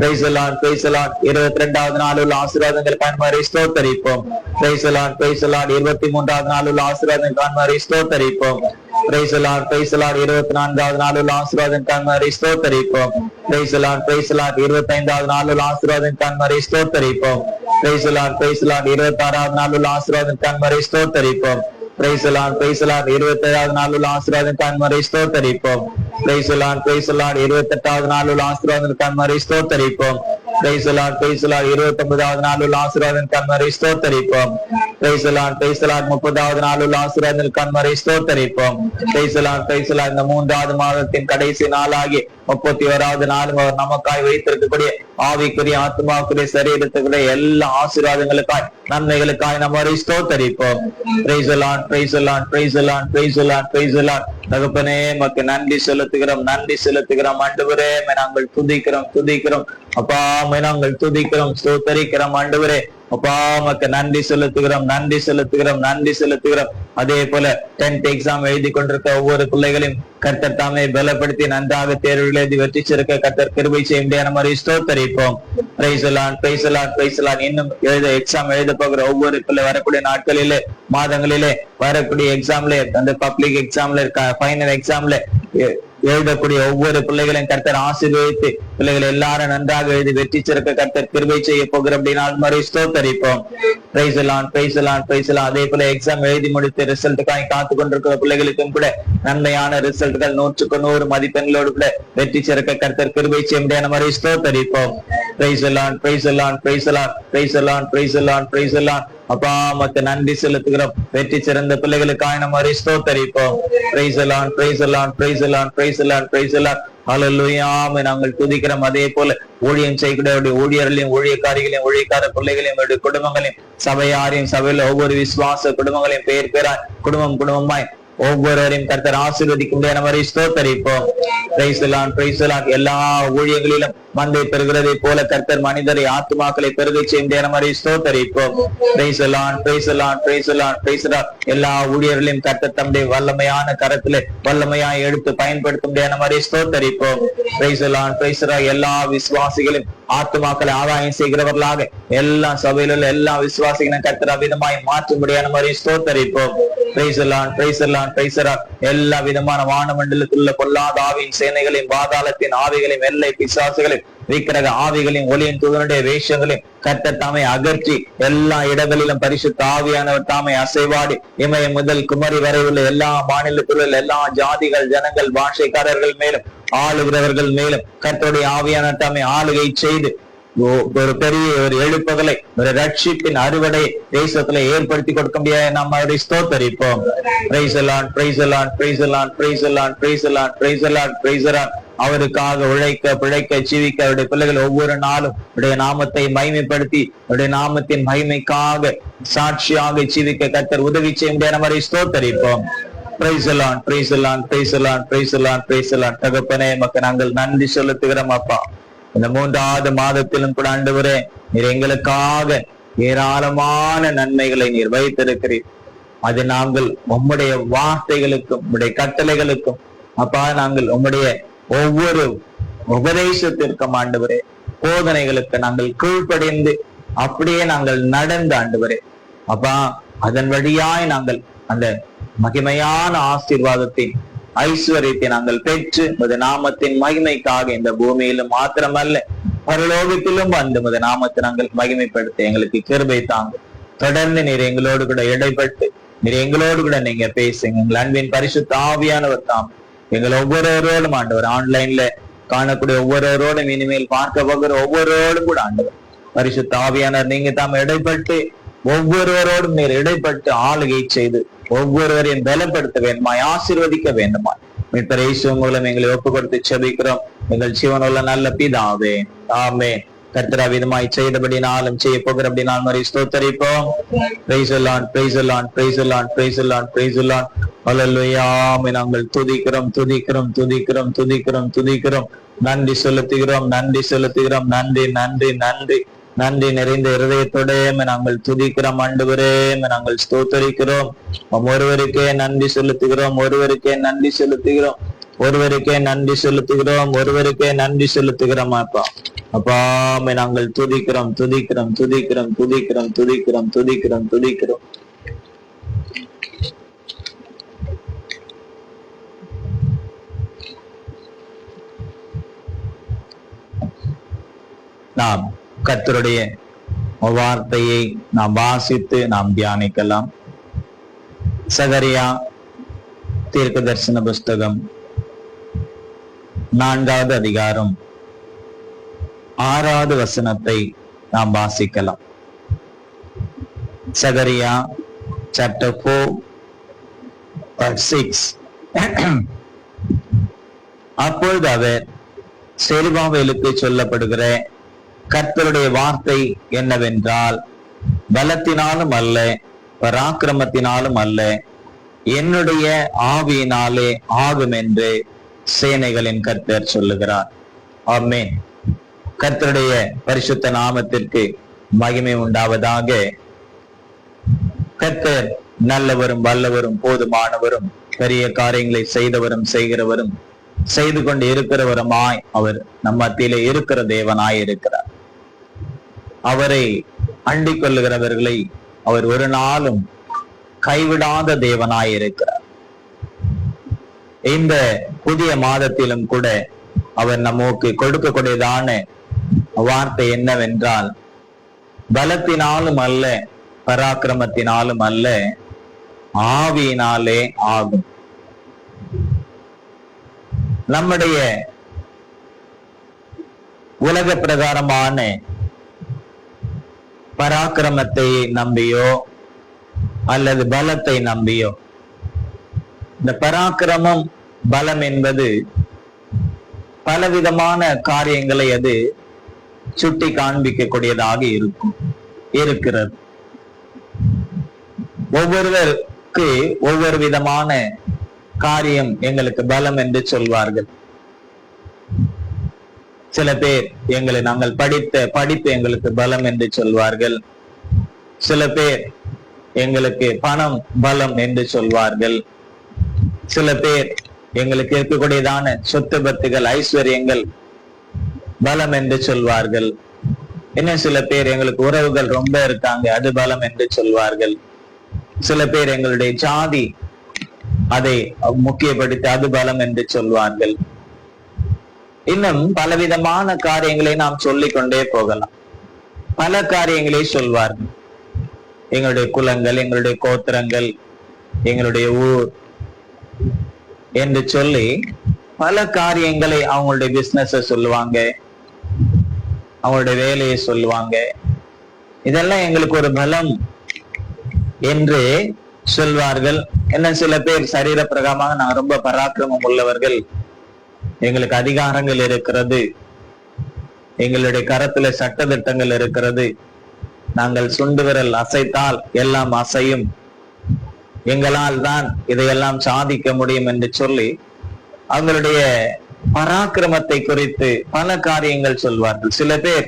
Praise the Lord, praise the Lord. 22வது நாள் உள்ள ஆசீர்வாதங்களுக்காக நம்ம ஸ்தோத்தரிப்போம். Praise the Lord, praise the Lord. 23வது நாள் உள்ள ஆசீர்வாதங்களுக்காக நம்ம ஸ்தோத்தரிப்போம். Praise the Lord, praise the Lord. 24வது நாள் உள்ள ஆசீர்வாதங்களுக்காக நம்ம ஸ்தோத்தரிப்போம். Praise the Lord, praise the Lord. 25வது நாள் உள்ள ஆசீர்வாதங்களுக்காக நம்ம ஸ்தோத்தரிப்போம். Praise the Lord, praise the Lord. 26வது நாள் உள்ள ஆசீர்வாதங்களுக்காக நம்ம ஸ்தோத்தரிப்போம். Praise the Lord, praise the Lord. 27வது நாள் உள்ள ஆசீர்வாதங்களுக்காக நம்ம ஸ்தோத்தரிப்போம். Praise the Lord, praise the Lord. 28வது நாள் உள்ள ஆசீர்வாதங்களுக்காக நம்ம ஸ்தோத்தரிப்போம். Praise the Lord, praise the Lord. 29வது நாள் உள்ள ஆசீர்வாதங்களுக்காக நம்ம ஸ்தோத்தரிப்போம். Praise the Lord, praise the Lord. 30வது நாள் உள்ள ஆசீர்வாதங்களுக்காக நம்ம ஸ்தோத்தரிப்போம். Praise the Lord, praise the Lord. இந்த 3வது மாதத்தின் கடைசி நாளாகி 31வது நாள் நமக்காய் வைத்திருக்கக்கூடிய ஆவிக்குரிய ஆத்மாவுக்குரிய சரீரத்துக்குரிய எல்லா ஆசீர்வாதங்களுக்காய் நன்மைகளுக்காய் நம்ம ஸ்தோத்தரிப்போம். Praise the Lord, praise the Lord, praise the Lord, praise the Lord, praise the Lord. தகப்பனே உமக்கு நன்றி செலுத்துகிறோம், நன்றி செலுத்துகிறோம். ஆண்டவரே நாங்கள் துதிக்கிறோம் அப்பா, நாங்கள் துதிக்கிறோம், ஸ்தோத்தரிக்கிறோம். ஆண்டவரே அப்பா உமக்கு நன்றி செலுத்துகிறோம், நன்றி செலுத்துகிறோம், நன்றி செலுத்துகிறோம். அதே போல 10th எக்ஸாம் எழுதி கொண்டிருக்க ஒவ்வொரு பிள்ளைகளையும் கர்த்தர் தாமே பலப்படுத்தி நன்றாக தேர்வுகள் எழுதி வெற்றி சிறக்க கர்த்தர் கிருபை செய்ய முடியாத மாதிரி ஸ்தோத்தரிப்போம். Praise the Lord, praise the Lord, praise the Lord. இன்னும் எக்ஸாம் எழுத போகிற ஒவ்வொரு பிள்ளை வரக்கூடிய நாட்களிலே மாதங்களிலே வரக்கூடிய எக்ஸாம்ல, அந்த பப்ளிக் எக்ஸாம்ல ஃபைனல் எக்ஸாம்ல எழுதக்கூடிய ஒவ்வொரு பிள்ளைகளையும் கர்த்தர் ஆசீர்வதித்து பிள்ளைகள் எல்லாரும் நன்றாக எழுதி வெற்றி சிறக்க கர்த்தர் கிருபை செய்ய போகிற அப்படின்னா மாதிரி ஸ்தோத்தரிப்போம். Praise the Lord, praise the Lord, praise the Lord. அதே போல எக்ஸாம் எழுதி முடித்து ரிசல்ட்டுக்காக காத்து கொண்டிருக்கிற பிள்ளைகளுக்கும் கூட நன்மையான ரிசல்ட்கள் 100க்கு 100 மதிப்பெண்களோடு கூட வெற்றி சிறக்க கர்த்தர் கிருபை செய்ய முடியாத மாதிரி ஸ்தோத்தரிப்போம். Praise the Lord, praise the Lord, praise the Lord, praise the Lord, praise the Lord, praise the Lord. அப்பா மத்த நன்றி செலுத்துகிறோம். வெற்றி சிறந்த பிள்ளைகளுக்காக நம்ம ஸ்தோத்தரிப்போம். Praise the Lord, praise the Lord, praise the Lord, praise the Lord, praise the Lord. ஹல்லேலூயா. நாங்கள் துதிக்கிறோம். அதே போல ஊழியம் செய்யக்கூடிய ஊழியர்களையும் ஊழியக்காரிகளையும் ஊழியக்கார பிள்ளைகளையும் குடும்பங்களையும் சபையாரையும் சபையில ஒவ்வொரு விசுவாச குடும்பங்களையும் பேர் பேராய் குடும்பமாய் ஒவ்வொருவரையும் கர்த்தர் ஆசீர்வதிக்க முடியாத மாதிரி ஸ்தோத்தரிப்போம். Praise the Lord, praise the Lord. எல்லா ஊழியங்களிலும் மந்தை பெறுகிறதை போல கர்த்தர் மனிதரை ஆத்துமாக்களை பெருகை செய்ய முடியாத மாதிரி ஸ்தோத்தரிப்போம். Praise the Lord, praise the Lord, praise the Lord, praise the Lord. எல்லா ஊழியர்களையும் கர்த்தர் தம்முடைய வல்லமையான கரத்திலே வல்லமையாய் எடுத்து பயன்படுத்த முடியாத மாதிரி ஸ்தோத்தரிப்போம். Praise the Lord, praise the Lord. எல்லா விசுவாசிகளையும் ஆத்துமாக்களை ஆதாயம் செய்கிறவர்களாக எல்லா சபையில உள்ள எல்லா விசுவாசிகளையும் கர்த்தர் அவ்விதமாய் மாற்ற முடியாத மாதிரி ஸ்தோத்தரிப்போம். Praise the Lord, praise the Lord, praise the Lord. எல்லா விதமான வானமண்டலத்தில் உள்ள பொல்லாத ஆவியின் சேனைகளையும் பாதாளத்தின் ஆவிகளையும் எல்லை பிசாசுகளையும் விக்கிரக ஆவிகளையும் ஒளியின் தூதனுடைய வேஷங்களையும் கர்த்தர் தாமே அகற்றி எல்லா இடங்களிலும் பரிசுத்த ஆவியானவர் தாமே அசைவாடி இமயம் முதல் குமரி வரை உள்ள எல்லா மாநிலத்தில் உள்ள எல்லா ஜாதிகள் ஜனங்கள் பாஷைக்காரர்கள் மேலும் ஆளுகிறவர்கள் மேலும் கர்த்தருடைய ஆவியானவர் தாமே ஆளுகை செய்து ஒரு பெரிய ஒரு எழுப்புதலை, ஒரு ரட்சிப்பின் அறுவடை தேசத்துல ஏற்படுத்தி கொடுக்க முடியாது. நம்ம அவரை ஸ்தோத்தரிப்போம். Praise the lord, praise the lord, praise the lord, praise the lord, praise the lord, praise the lord, praise the lord. அவருக்காக உழைக்க, பிழைக்க, ஜீவிக்க, அவருடைய பிள்ளைகள் ஒவ்வொரு நாளும் அவருடைய நாமத்தை மகிமைப்படுத்தி அவருடைய நாமத்தின் மகிமைக்காக சாட்சியாக ஜீவிக்க கர்த்தர் உதவி செய்ய முடியாது. நம்ம அவரை ஸ்தோத்தரிப்போம். Praise the lord, praise the lord, praise the lord, praise the lord, praise the lord. தகப்பனே, மக்கள் நாங்கள் நன்றி செலுத்துகிறோம் அப்பா. இந்த 3வது மாதத்திலும் கூட ஆண்டவரே, நீர் எங்களுக்காக ஏராளமான நன்மைகளை நீர் வைத்திருக்கிறீர். அது நாங்கள் உம்முடைய வார்த்தைகளுக்கும் உம்முடைய கட்டளைகளுக்கும் அப்பா, நாங்கள் உம்முடைய ஒவ்வொரு உபதேசத்திற்கும் ஆண்டவரே, போதனைகளுக்கு நாங்கள் கீழ்ப்படிந்து அப்படியே நாங்கள் நடந்து ஆண்டவரே அப்பா, அதன் வழியாய் நாங்கள் அந்த மகிமையான ஆசீர்வாதத்தின் ஐஸ்வர்யத்தை நாங்கள் பெற்று உமது நாமத்தின் மகிமைக்காக இந்த பூமியிலும் மாத்திரமல்ல பரலோகத்திலும் வந்து உமது நாமத்தை நாங்கள் மகிமைப்படுத்த எங்களுக்கு கிருபை தாங்க. தொடர்ந்து நீர் எங்களோடு கூட இடைப்பட்டு நீர் எங்களோடு கூட நீங்க பேசுங்க. எங்கள் அன்பின் பரிசுத்த ஆவியானவர் தாம் எங்கள் ஒவ்வொருவரோடும் ஆண்டவர், ஆன்லைன்ல காணக்கூடிய ஒவ்வொருவரோடும் இனிமேல் பார்க்க போகிற ஒவ்வொருவரோடும் கூட ஆண்டவர் பரிசுத்த ஆவியானவர் நீங்க தாம் இடைப்பட்டு ஒவ்வொருவரோடும் நீர் இடைப்பட்டு ஆளுகை செய்து ஒவ்வொருவரையும் பலப்படுத்த வேண்டுமாய், ஆசீர்வதிக்க வேண்டுமாய் மீட்பர் இயேசு மூலம் எங்களை ஒப்பு கொடுத்து செபிக்கிறோம் எங்கள் ஜீவனுள்ள நல்ல பிதாவே, ஆமென். கர்த்தர் விதமாய் செய்தபடினாலும் செய்ய போகிறபடினாலும் மாதிரி ஸ்தோத்தரிப்போம். Praise the lord, praise the lord, praise the lord, praise the lord, praise the lord. Hallelujah. நாங்கள் துதிக்கிறோம், துதிக்கிறோம், துதிக்கிறோம், துதிக்கிறோம், துதிக்கிறோம். நன்றி செலுத்துகிறோம், நன்றி செலுத்துகிறோம். நன்றி, நன்றி, நன்றி, நன்றி நிறைந்த இருதயத்தோட நாங்கள் துதிக்கிறோம் ஆண்டவரே, நாங்கள் ஸ்தோத்தரிக்கிறோம். ஒருவருக்கே நன்றி செலுத்துகிறோம், ஒருவருக்கே நன்றி செலுத்துகிறோம், ஒருவருக்கே நன்றி செலுத்துகிறோம், ஒருவருக்கே நன்றி செலுத்துகிறோம் அப்பா. அப்பா நாங்கள் துதிக்கிறோம், துதிக்கிறோம், துதிக்கிறோம், துதிக்கிறோம், துதிக்கிறோம், துதிக்கிறோம், துதிக்கிறோம். நாம் கர்த்தருடைய வார்த்தையை நாம் வாசித்து நாம் தியானிக்கலாம். சகரியா தீர்க்க தரிசன புஸ்தகம் 4வது அதிகாரம் 6வது வசனத்தை நாம் வாசிக்கலாம். சகரியா chapter 4:6. அப்பொழுது அவர் செருபாபேலுக்கு சொல்லப்படுகிற கர்த்தருடைய வார்த்தை என்னவென்றால், பலத்தினாலும் அல்ல பராக்கிரமத்தினாலும் அல்ல, என்னுடைய ஆவியினாலே ஆகும் என்று சேனைகளின் கர்த்தர் சொல்லுகிறார். ஆமென். கர்த்தருடைய பரிசுத்த நாமத்திற்கு மகிமை உண்டாவதாக. கர்த்தர் நல்லவரும் வல்லவரும் போதுமானவரும் பெரிய காரியங்களை செய்தவரும் செய்கிறவரும் செய்து கொண்டு இருக்கிறவருமாய் அவர் நம் மத்தியிலே இருக்கிற தேவனாய் இருக்கிறார். அவரை அண்டிக் கொள்ளுகிறவர்களை அவர் ஒரு நாளும் கைவிடாத தேவனாய் இருக்கிறார். இந்த புதிய மாதத்திலும் கூட அவர் நமக்கு கொடுக்கக்கூடியதான வார்த்தை என்னவென்றால், பலத்தினாலும் அல்ல பராக்கிரமத்தினாலும் அல்ல, ஆவியினாலே ஆகும். நம்முடைய உலக பிரகாரமான பராக்கிரமத்தை நம்பியோ அல்லது பலத்தை நம்பியோ, இந்த பராக்கிரமம் பலம் என்பது பலவிதமான காரியங்களை அது சுட்டி காண்பிக்கக்கூடியதாக இருக்கிறது. ஒவ்வொருவருக்கு ஒவ்வொரு விதமான காரியம் எங்களுக்கு பலம் என்று சொல்வார்கள். சில பேர் நாங்கள் படிப்பு எங்களுக்கு பலம் என்று சொல்வார்கள். சில பேர் எங்களுக்கு பணம் பலம் என்று சொல்வார்கள். சில பேர் எங்களுக்கு இருக்கக்கூடியதான சொத்து பத்துகள் ஐஸ்வர்யங்கள் பலம் என்று சொல்வார்கள். இன்னும் சில பேர் எங்களுக்கு உறவுகள் ரொம்ப இருக்காங்க, அது பலம் என்று சொல்வார்கள். சில பேர் எங்களுடைய ஜாதி அதை முக்கியப்படுத்தி அது பலம் என்று சொல்வார்கள். இன்னும் பலவிதமான காரியங்களை நாம் சொல்லிக் கொண்டே போகலாம். பல காரியங்களை சொல்வார்கள். எங்களுடைய குலங்கள், எங்களுடைய கோத்திரங்கள், எங்களுடைய ஊர் என்று சொல்லி பல காரியங்களை அவங்களுடைய பிசினஸ் சொல்லுவாங்க. அவங்களுடைய வேலையை சொல்லுவாங்க. இதெல்லாம் எங்களுக்கு ஒரு பலம் என்று சொல்வார்கள். என்ன சில பேர் சரீர பிரகாரமாக நான் ரொம்ப பராக்கிரமம் உள்ளவர்கள், எங்களுக்கு அதிகாரங்கள் இருக்கிறது, எங்களுடைய கரத்துல சட்ட திட்டங்கள் இருக்கிறது, நாங்கள் சுண்டு விரல் அசைத்தால் எல்லாம் அசையும், எங்களால் தான் இதையெல்லாம் சாதிக்க முடியும் என்று சொல்லி அவங்களுடைய பராக்கிரமத்தை குறித்து பல காரியங்கள் சொல்வார்கள். சில பேர்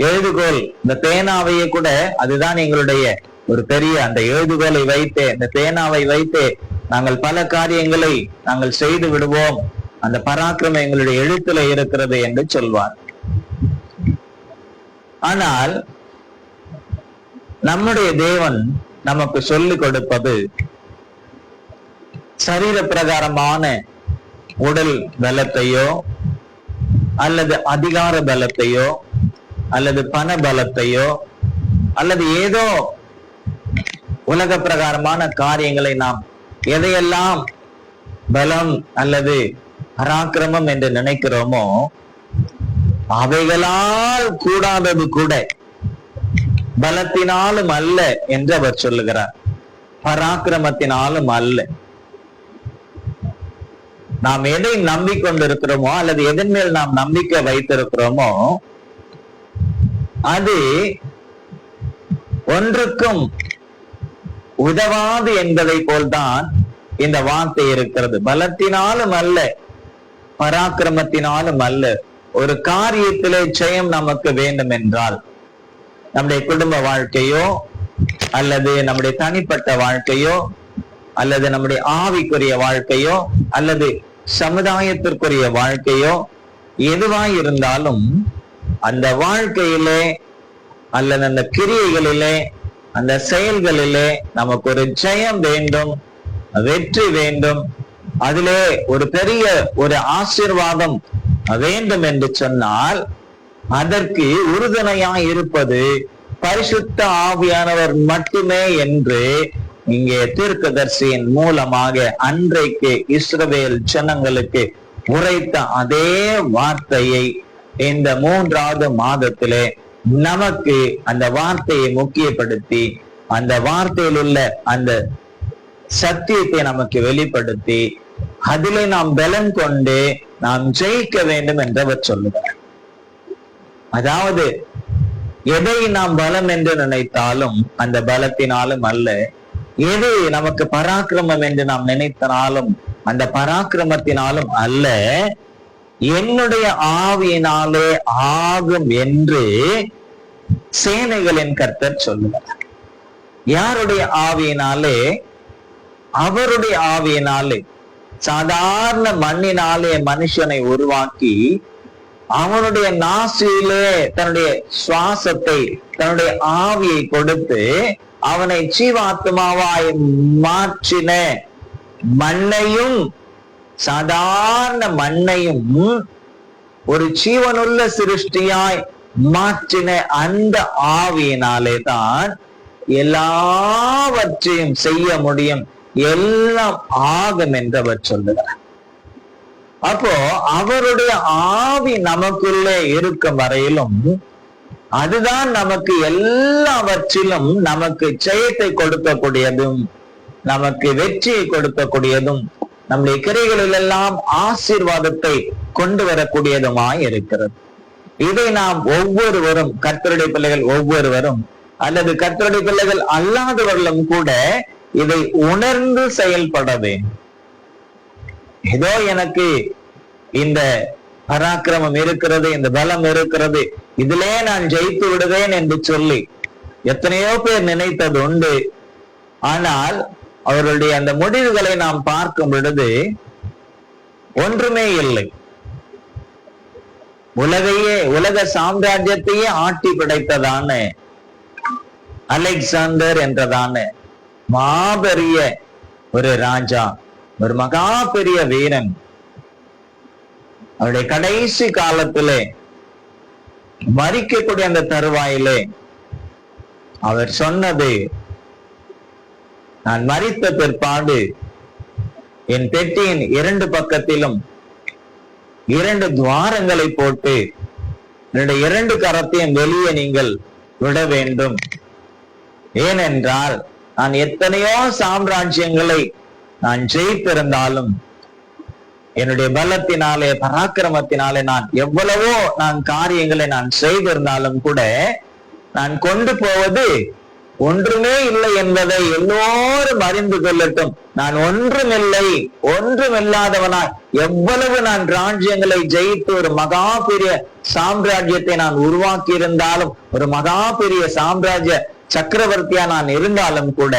எழுதுகோல், இந்த பேனாவையே கூட, அதுதான் எங்களுடைய ஒரு பெரிய அந்த எழுதுகோலை வைத்து, இந்த பேனாவை வைத்து நாங்கள் பல காரியங்களை நாங்கள் செய்து விடுவோம், அந்த பராக்கிரமம் எங்களுடைய எழுத்துல இருக்கிறது என்று சொல்வார். ஆனால் நம்முடைய தேவன் நமக்கு சொல்லிக் கொடுப்பது சரீர பிரகாரமான உடல் பலத்தையோ அல்லது அதிகார பலத்தையோ அல்லது பண பலத்தையோ அல்லது ஏதோ உலக பிரகாரமான காரியங்களை நாம் எதையெல்லாம் பலம் அல்லது பராக்கிரமம் என்று நினைக்கிறோமோ அவைகளால் கூடாதது கூட பலத்தினாலும் அல்ல என்று அவர் சொல்லுகிறார், பராக்கிரமத்தினாலும் அல்ல. நாம் எதை நம்பிக்கொண்டிருக்கிறோமோ அல்லது எதன் மேல் நாம் நம்பிக்கை வைத்திருக்கிறோமோ அது ஒன்றுக்கும் உதவாது என்பதை போல்தான் இந்த வார்த்தை இருக்கிறது. பலத்தினாலும் அல்ல, பராக்கிரமத்தினாலும் அல்ல. ஒரு காரியத்திலே ஜெயம் நமக்கு வேண்டும் என்றால், நம்முடைய குடும்ப வாழ்க்கையோ அல்லது நம்முடைய தனிப்பட்ட வாழ்க்கையோ அல்லது நம்முடைய ஆவிக்குரிய வாழ்க்கையோ அல்லது சமுதாயத்திற்குரிய வாழ்க்கையோ எதுவாய் இருந்தாலும் அந்த வாழ்க்கையிலே அல்லது அந்த கிரியைகளிலே அந்த செயல்களிலே நமக்கு ஒரு ஜெயம் வேண்டும், வெற்றி வேண்டும், அதிலே ஒரு பெரிய ஒரு ஆசீர்வாதம் வேண்டும் என்று சொன்னால் அதற்கு உறுதுணையாய் இருப்பது பரிசுத்த ஆவியானவர் மட்டுமே என்று இங்கே தீர்க்கதரிசியின் மூலமாக அன்றைக்கு இஸ்ரவேல் ஜனங்களுக்கு உரைத்த அதே வார்த்தையை இந்த 3வது மாதத்திலே நமக்கு அந்த வார்த்தையை முக்கியப்படுத்தி அந்த வார்த்தையில் உள்ள அந்த சத்தியத்தை நமக்கு வெளிப்படுத்தி அதிலே நாம் பலன் கொண்டு நாம் ஜெயிக்க வேண்டும் என்று அவர் சொல்லுகிறார். அதாவது எதை நாம் பலம் என்று நினைத்தாலும் அந்த பலத்தினாலும் அல்ல, எது நமக்கு பராக்கிரமம் என்று நாம் நினைத்தாலும் அந்த பராக்கிரமத்தினாலும் அல்ல, என்னுடைய ஆவியினாலே ஆகும் என்று சேனைகளின் கர்த்தர் சொல்லுகிறார். யாருடைய ஆவியினாலே? அவருடைய ஆவியினாலே. சாதாரண மண்ணினாலே மனுஷனை உருவாக்கி அவனுடைய நாசியிலே தன்னுடைய சுவாசத்தை தன்னுடைய ஆவியை கொடுத்து அவனை ஜீவாத்மாவாய் மாற்றின மண்ணையும், சாதாரண மண்ணையும் ஒரு ஜீவனுள்ள சிருஷ்டியாய் மாற்றின அந்த ஆவியினாலே தான் எல்லாவற்றையும் செய்ய முடியும், எல்லாம் ஆகும் என்று அவர் சொல்லுகிறார். அப்போ அவருடைய ஆவி நமக்குள்ளே இருக்கும் வரையிலும் அதுதான் நமக்கு எல்லாவற்றிலும் நமக்கு ஜெயத்தை கொடுக்கக்கூடியதும் நமக்கு வெற்றியை கொடுக்கக்கூடியதும் நம்முடைய கிரைகளில் எல்லாம் ஆசீர்வாதத்தை கொண்டு வரக்கூடியதுமாய் இருக்கிறது. இதை நாம் ஒவ்வொருவரும், கர்த்தருடைய பிள்ளைகள் ஒவ்வொருவரும் அல்லது கர்த்தருடைய பிள்ளைகள் அல்லாதவர்களும் கூட இதை உணர்ந்து செயல்பட வேண்டும். ஏதோ எனக்கு இந்த பராக்கிரமம் இருக்கிறது, இந்த பலம் இருக்கிறது, இதிலே நான் ஜெயித்து விடுவேன் என்று சொல்லி எத்தனையோ பேர் நினைத்தது உண்டு. ஆனால் அவர்களுடைய அந்த முடிவுகளை நாம் பார்க்கும் பொழுது ஒன்றுமே இல்லை. உலக சாம்ராஜ்யத்தையே ஆட்டி படைத்ததான அலெக்சாண்டர் என்றதான மாபெரிய ஒரு ராஜா, ஒரு மகா பெரிய வீரன், அவருடைய கடைசி காலத்திலே மரிக்கக்கூடிய அந்த தருவாயிலே அவர் சொன்னது, நான் மரித்த பிற்பாடு என் பெட்டியின் 2 பக்கத்திலும் 2 துவாரங்களை போட்டு என்னுடைய 2 கரத்தையும் வெளியே நீங்கள் விட வேண்டும். ஏனென்றால் நான் எத்தனையோ சாம்ராஜ்யங்களை நான் ஜெயித்திருந்தாலும், என்னுடைய பலத்தினாலே பராக்கிரமத்தினாலே நான் எவ்வளவோ காரியங்களை நான் செய்திருந்தாலும் கூட நான் கொண்டு போவது ஒன்றுமே இல்லை என்பதை எல்லோரும் அறிந்து கொள்ளட்டும். நான் ஒன்றுமில்லாதவனாய் எவ்வளவு நான் ராஜ்யங்களை ஜெயித்து ஒரு மகா பெரிய சாம்ராஜ்யத்தை நான் உருவாக்கி இருந்தாலும், ஒரு மகா பெரிய சாம்ராஜ்ய சக்கரவர்த்தியா நான் இருந்தாலும் கூட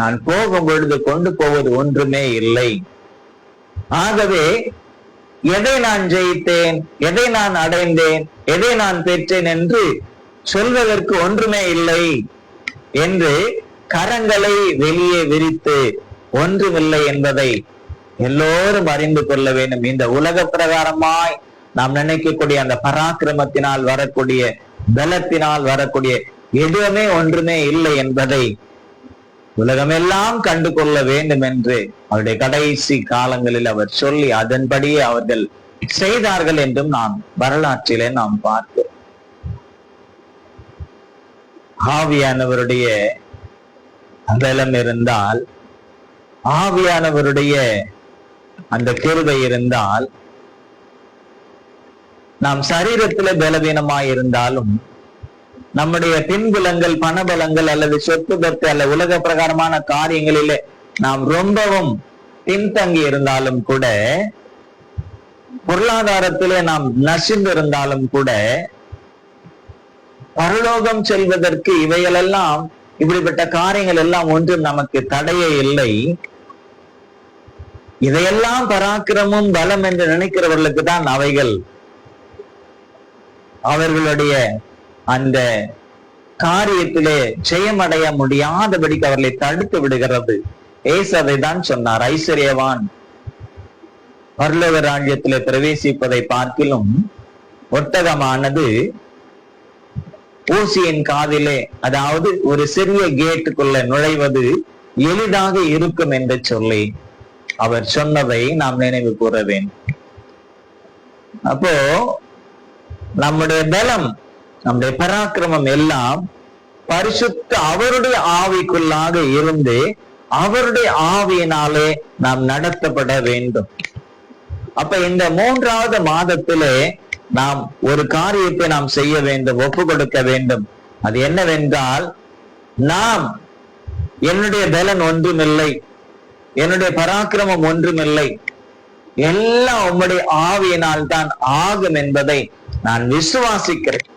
நான் போகும் பொழுது கொண்டு போவது ஒன்றுமே இல்லை. ஆகவே எதை நான் ஜெயித்தேன், எதை நான் அடைந்தேன், எதை நான் பெற்றேன் என்று சொல்வதற்கு ஒன்றுமே இல்லை என்று கரங்களை வெளியே விரித்து ஒன்றுமில்லை என்பதை எல்லோரும் அறிந்து கொள்ள வேண்டும். இந்த உலக பிரகாரமாய் நாம் நினைக்கக்கூடிய அந்த பராக்கிரமத்தினால் வரக்கூடிய பலத்தினால் வரக்கூடிய எதுவுமே ஒன்றுமே இல்லை என்பதை உலகமெல்லாம் கண்டு கொள்ள வேண்டும் என்று அவருடைய கடைசி காலங்களில் அவர் சொல்லி அதன்படியே அவர்கள் செய்தார்கள் என்றும் நாம் வரலாற்றிலே நாம் பார்க்கிறோம். ஆவியானவருடைய பலம் இருந்தால், ஆவியானவருடைய அந்த கிருபை இருந்தால், நாம் சரீரத்திலே பலவீனமாய் இருந்தாலும், நம்முடைய பின்புலங்கள் பணபலங்கள் அல்லது சொத்து பத்து அல்ல உலக பிரகாரமான காரியங்களிலே நாம் ரொம்பவும் பின்தங்கி இருந்தாலும் கூட, பொருளாதாரத்திலே நாம் நசிந்து இருந்தாலும் கூட, பரலோகம் செல்வதற்கு இவைகளெல்லாம் இப்படிப்பட்ட காரியங்கள் எல்லாம் ஒன்றும் நமக்கு தடையே இல்லை. இதையெல்லாம் பராக்கிரமும் பலம் என்று நினைக்கிறவர்களுக்கு தான் அவைகள் அவர்களுடைய அந்த காரியத்திலே ஜெயமடைய முடியாதபடிக்கு அவர்களை தடுத்து விடுகிறது. ஏசு தான் சொன்னார், ஐஸ்வர்யவான் பரலோக ராஜ்யத்திலே பிரவேசிப்பதை பார்க்கிலும் ஒட்டகமானது ஊசியின் காதிலே, அதாவது ஒரு சிறிய கேட்டுக்குள்ள நுழைவது எளிதாக இருக்கும் என்று சொல்லி அவர் சொன்னதை நாம் நினைவு கூற வேண்டும். அப்போ நம்முடைய பலம், நம்முடைய பராக்கிரமம் எல்லாம் பரிசுத்த அவருடைய ஆவிக்குள்ளாக இருந்து அவருடைய ஆவியினாலே நாம் நடத்தப்பட வேண்டும். அப்ப இந்த 3வது மாதத்திலே நாம் ஒரு காரியத்தை நாம் செய்ய வேண்டும், ஒப்பு கொடுக்க வேண்டும். அது என்னவென்றால், நாம் என்னுடைய பலன் ஒன்றுமில்லை, என்னுடைய பராக்கிரமம் ஒன்றுமில்லை, எல்லாம் உம்முடைய ஆவியினால் தான் ஆகும் என்பதை நான் விசுவாசிக்கிறேன்.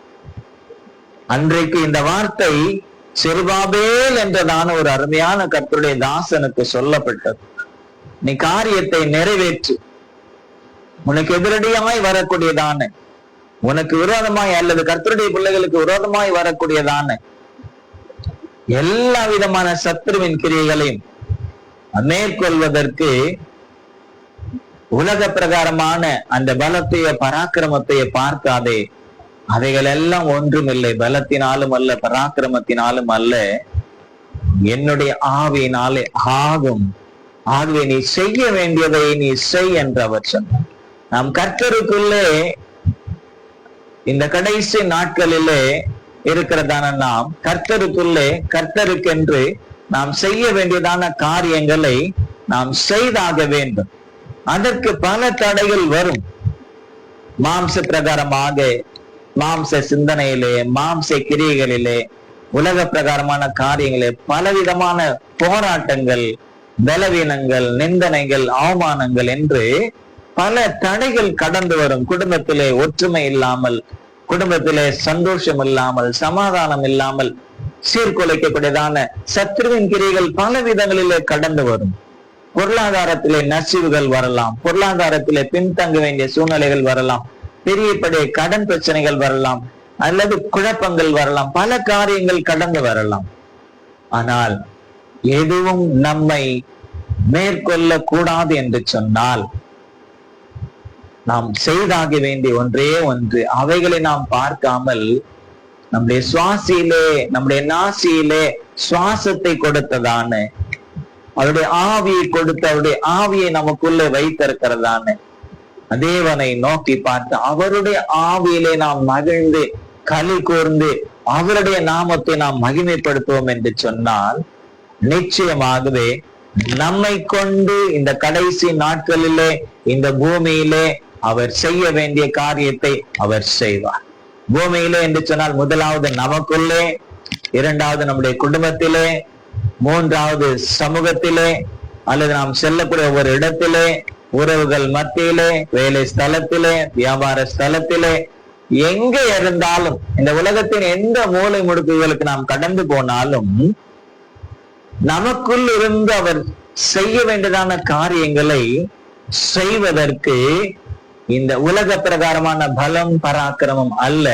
அன்றைக்கு இந்த வார்த்தை செருபாபேல் என்றதான ஒரு அருமையான கர்த்தருடைய தாசனுக்கு சொல்லப்பட்டது. நீ காரியத்தை நிறைவேற்று, உனக்கு எதிரடியாய் வரக்கூடியதான, உனக்கு விரோதமாய் அல்லது கர்த்தருடைய பிள்ளைகளுக்கு விரோதமாய் வரக்கூடியதான எல்லா விதமான சத்துருவின் கிரியைகளையும் மேற்கொள்வதற்கு உலக பிரகாரமான அந்த பலத்தைய பராக்கிரமத்தைய பார்க்காதே. அவைகள் எல்லாம் ஒன்றுமில்லை, பலத்தினாலும் அல்ல பராக்கிரமத்தினாலும் அல்ல, என்னுடைய ஆவியினாலே ஆகும். ஆகவே நீ செய்ய வேண்டியதை நீ செய் என்று அவர் சொன்னார். நாம் கர்த்தருக்குள்ளே இந்த கடைசி நாட்களிலே இருக்கிறதான நாம் கர்த்தருக்குள்ளே கர்த்தருக்கென்று நாம் செய்ய வேண்டியதான காரியங்களை நாம் செய்தாக வேண்டும். அதற்கு பல தடைகள் வரும். மாம்ச பிரகாரமாக, மாம்ச சிந்தனையிலே, மாம்ச கிரியைகளிலே, உலக பிரகாரமான காரியங்களே பலவிதமான போராட்டங்கள், பலவீனங்கள், நிந்தனைகள், அவமானங்கள் என்று பல தடைகள் கடந்து வரும். குடும்பத்திலே ஒற்றுமை இல்லாமல், குடும்பத்திலே சந்தோஷம் இல்லாமல், சமாதானம் இல்லாமல் சீர்குலைக்கக்கூடியதான சத்துருவின் கிரியைகள் பல விதங்களிலே கடந்து வரும். பொருளாதாரத்திலே நசிவுகள் வரலாம், பொருளாதாரத்திலே பின்தங்க வேண்டிய சூழ்நிலைகள் வரலாம், பெரிய பெரிய கடன் பிரச்சனைகள் வரலாம், அல்லது குழப்பங்கள் வரலாம், பல காரியங்கள் கடந்து வரலாம். ஆனால் எதுவும் நம்மை மேற்கொள்ள கூடாது என்று சொன்னால் நாம் செய்தாக வேண்டிய ஒன்றே ஒன்று, அவைகளை நாம் பார்க்காமல் நம்முடைய சுவாசியிலே, நம்முடைய நாசியிலே சுவாசத்தை கொடுத்ததான, அவருடைய ஆவியை கொடுத்து அவருடைய ஆவியை நமக்குள்ளே வைத்திருக்கிறதான தேவனை நோக்கி பார்த்து அவருடைய ஆவியிலே நாம் மகிழ்ந்து களி கூர்ந்து அவருடைய நாமத்தை நாம் மகிமைப்படுத்துவோம் என்று சொன்னால், நிச்சயமாகவே நம்மை கொண்டு இந்த கடைசி நாட்களிலே இந்த பூமியிலே அவர் செய்ய வேண்டிய காரியத்தை அவர் செய்வார். பூமியிலே என்று சொன்னால், முதலாவது நமக்குள்ளே, இரண்டாவது நம்முடைய குடும்பத்திலே, மூன்றாவது சமூகத்திலே, அல்லது நாம் செல்லக்கூடிய ஒரு இடத்திலே, உறவுகள் மத்தியிலே, வேலை ஸ்தலத்திலே, வியாபார ஸ்தலத்திலே, எங்க இருந்தாலும், இந்த உலகத்தின் எந்த மூலை முடுக்குகளுக்கு நாம் கடந்து போனாலும், நமக்குள் இருந்து அவர் செய்ய வேண்டியதான காரியங்களை செய்வதற்கு இந்த உலக பிரகாரமான பலம் பராக்கிரமம் அல்ல,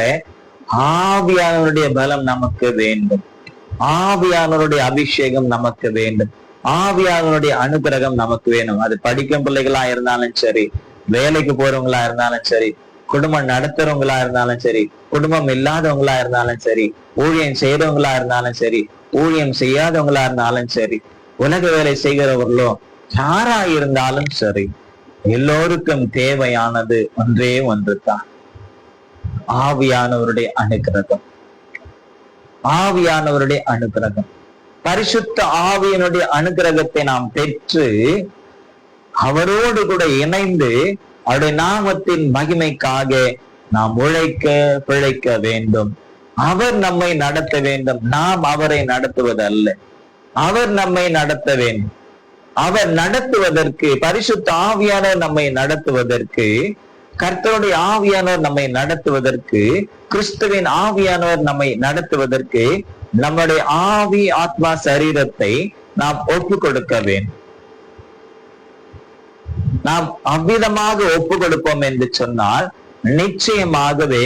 ஆவியானவருடைய பலம் நமக்கு வேண்டும். ஆவியானவருடைய அபிஷேகம் நமக்கு வேண்டும். ஆவியானவருடைய அனுகிரகம் நமக்கு வேணும். அது படிக்கும் பிள்ளைகளா இருந்தாலும் சரி, வேலைக்கு போறவங்களா இருந்தாலும் சரி, குடும்பம் நடத்துறவங்களா இருந்தாலும் சரி, குடும்பம் இல்லாதவங்களா இருந்தாலும் சரி, ஊழியம் செய்யறவங்களா இருந்தாலும் சரி, ஊழியம் செய்யாதவங்களா இருந்தாலும் சரி, உலக வேலை செய்கிறவர்களோ யாரா இருந்தாலும் சரி, எல்லோருக்கும் தேவையானது ஒன்றே ஒன்றுதான், ஆவியானவருடைய அனுகிரகம். ஆவியானவருடைய அனுகிரகம், பரிசுத்த ஆவியனுடைய அனுகிரகத்தை நாம் பெற்று அவரோடு கூட இணைந்து அவருடைய நாமத்தின் மகிமைக்காக நாம் உழைக்க பிழைக்க வேண்டும். அவர் நம்மை நடத்த வேண்டும், நாம் அவரை நடத்துவதல்ல. அவர் நம்மை நடத்த வேண்டும். அவர் நடத்துவதற்கு, பரிசுத்த ஆவியானவர் நம்மை நடத்துவதற்கு, கர்த்தருடைய ஆவியானவர் நம்மை நடத்துவதற்கு, கிறிஸ்துவின் ஆவியானவர் நம்மை நடத்துவதற்கு நம்முடைய ஆவி ஆத்மா சரீரத்தை நாம் ஒப்பு கொடுக்க வேண்டும். நாம் அவ்விதமாக ஒப்பு கொடுப்போம் என்று சொன்னால், நிச்சயமாகவே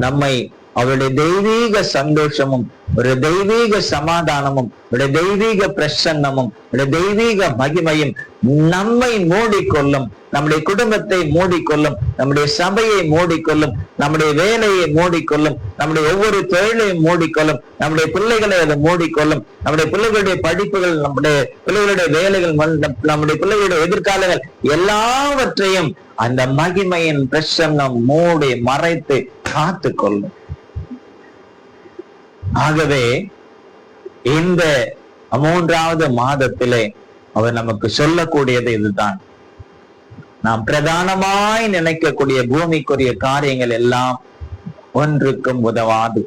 நம்மை அவருடைய தெய்வீக சந்தோஷமும், ஒரு தெய்வீக சமாதானமும், ஒரு தெய்வீக பிரசன்னமும், ஒரு தெய்வீக மகிமையும் நம்மை மூடிக்கொள்ளும். நம்முடைய குடும்பத்தை மூடிக்கொள்ளும், நம்முடைய சபையை மூடிக்கொள்ளும், நம்முடைய வேலையை மூடிக்கொள்ளும், நம்முடைய ஒவ்வொரு தொழிலையும் மூடிக்கொள்ளும், நம்முடைய பிள்ளைகளை அதை மூடிக்கொள்ளும், நம்முடைய பிள்ளைகளுடைய படிப்புகள், நம்முடைய பிள்ளைகளுடைய வேலைகள், நம்முடைய பிள்ளைகளுடைய எதிர்காலங்கள் எல்லாவற்றையும் அந்த மகிமையின் பிரசன்னம் மூடி மறைத்து காத்து கொள்ளும். ஆகவே இந்த 3வது மாதத்திலே அவர் நமக்கு சொல்லக்கூடியது இதுதான். நாம் பிரதானமாய் நினைக்கக்கூடிய பூமிக்குரிய காரியங்கள் எல்லாம் ஒன்றுக்கும் உதவாது.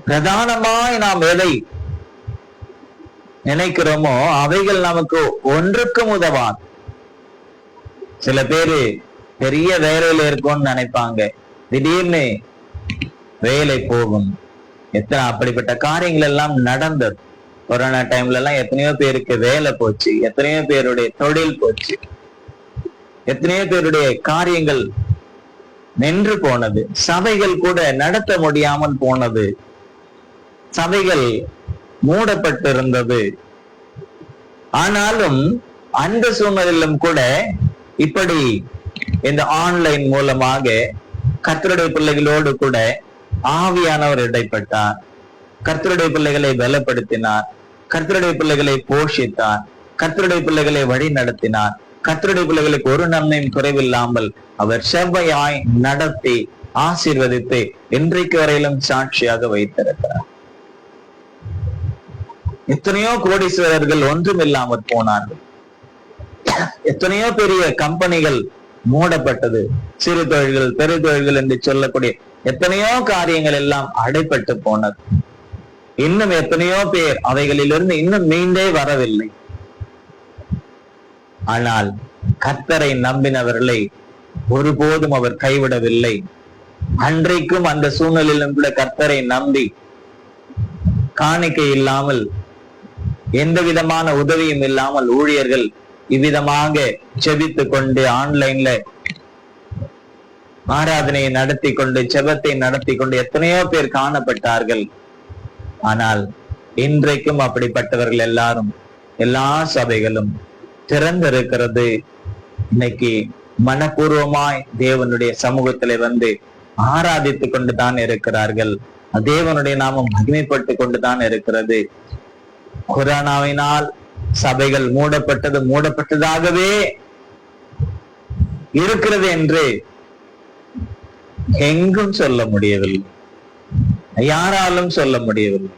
பிரதானமாய் நாம் எதை நினைக்கிறோமோ அவைகள் நமக்கு ஒன்றுக்கும் உதவாது. சில பேரு பெரிய வேலையில இருக்கும்னு நினைப்பாங்க, திடீர்னு வேலை போகும். எத்தனை அப்படிப்பட்ட காரியங்கள் எல்லாம் நடந்தது. கொரோனா டைம்ல எல்லாம் எத்தனையோ பேருக்கு வேலை போச்சு, எத்தனையோ பேருடைய தொழில் போச்சு, எத்தனையோ பேருடைய காரியங்கள் நின்று போனது, சபைகள் கூட நடத்த முடியாமல் போனது, சபைகள் மூடப்பட்டிருந்தது. ஆனாலும் அந்த சூழ்நிலையிலும் கூட இப்படி இந்த ஆன்லைன் மூலமாக கர்த்தருடைய பிள்ளைகளோடு கூட ஆவியானவர் இடைப்பட்டார். கர்த்தருடைய பிள்ளைகளை பலப்படுத்தினார், கர்த்தருடைய பிள்ளைகளை போஷித்தார், கர்த்தருடைய பிள்ளைகளை வழி நடத்தினார். கர்த்தருடைய பிள்ளைகளுக்கு ஒரு நன்மையும் குறைவில்லாமல் அவர் செவ்வையாய் நடத்தி ஆசீர்வதித்து இன்றைக்கு வரையிலும் சாட்சியாக வைத்திருக்கிறார். எத்தனையோ கோடீஸ்வரர்கள் ஒன்றும் இல்லாமல் போனார்கள். எத்தனையோ பெரிய கம்பெனிகள் மூடப்பட்டது. சிறு தொழில்கள், பெரு தொழில்கள் என்று சொல்லக்கூடிய எத்தனையோ காரியங்கள் எல்லாம் அடைப்பட்டு போனது. இன்னும் எத்தனையோ பேர் அவைகளிலிருந்து இன்னும் மீண்டே வரவில்லை. ஆனால் கர்த்தரை நம்பினவர்களை ஒருபோதும் அவர் கைவிடவில்லை. அன்றைக்கும் அந்த சூழ்நிலையிலும் கூட கர்த்தரை நம்பி காணிக்கை இல்லாமல், எந்த விதமான உதவியும் இல்லாமல் ஊழியர்கள் இவ்விதமாக ஜெபித்து கொண்டு ஆன்லைன்ல ஆராதனையை நடத்தி கொண்டு, ஜெபத்தை நடத்தி கொண்டு எத்தனையோ பேர் காணப்பட்டார்கள். ஆனால் இன்றைக்கும் அப்படிப்பட்டவர்கள் எல்லாரும், எல்லா சபைகளும் திறந்திருக்கிறது. இன்னைக்கு மனப்பூர்வமாய் தேவனுடைய சமூகத்திலே வந்து ஆராதித்து கொண்டுதான் இருக்கிறார்கள். தேவனுடைய நாமம் மகிமைப்பட்டு கொண்டுதான் இருக்கிறது. கொரோனாவினால் சபைகள் மூடப்பட்டதாகவே இருக்கிறது என்று எங்கும் சொல்ல முடியவில்லை, யாராலும் சொல்ல முடியவில்லை.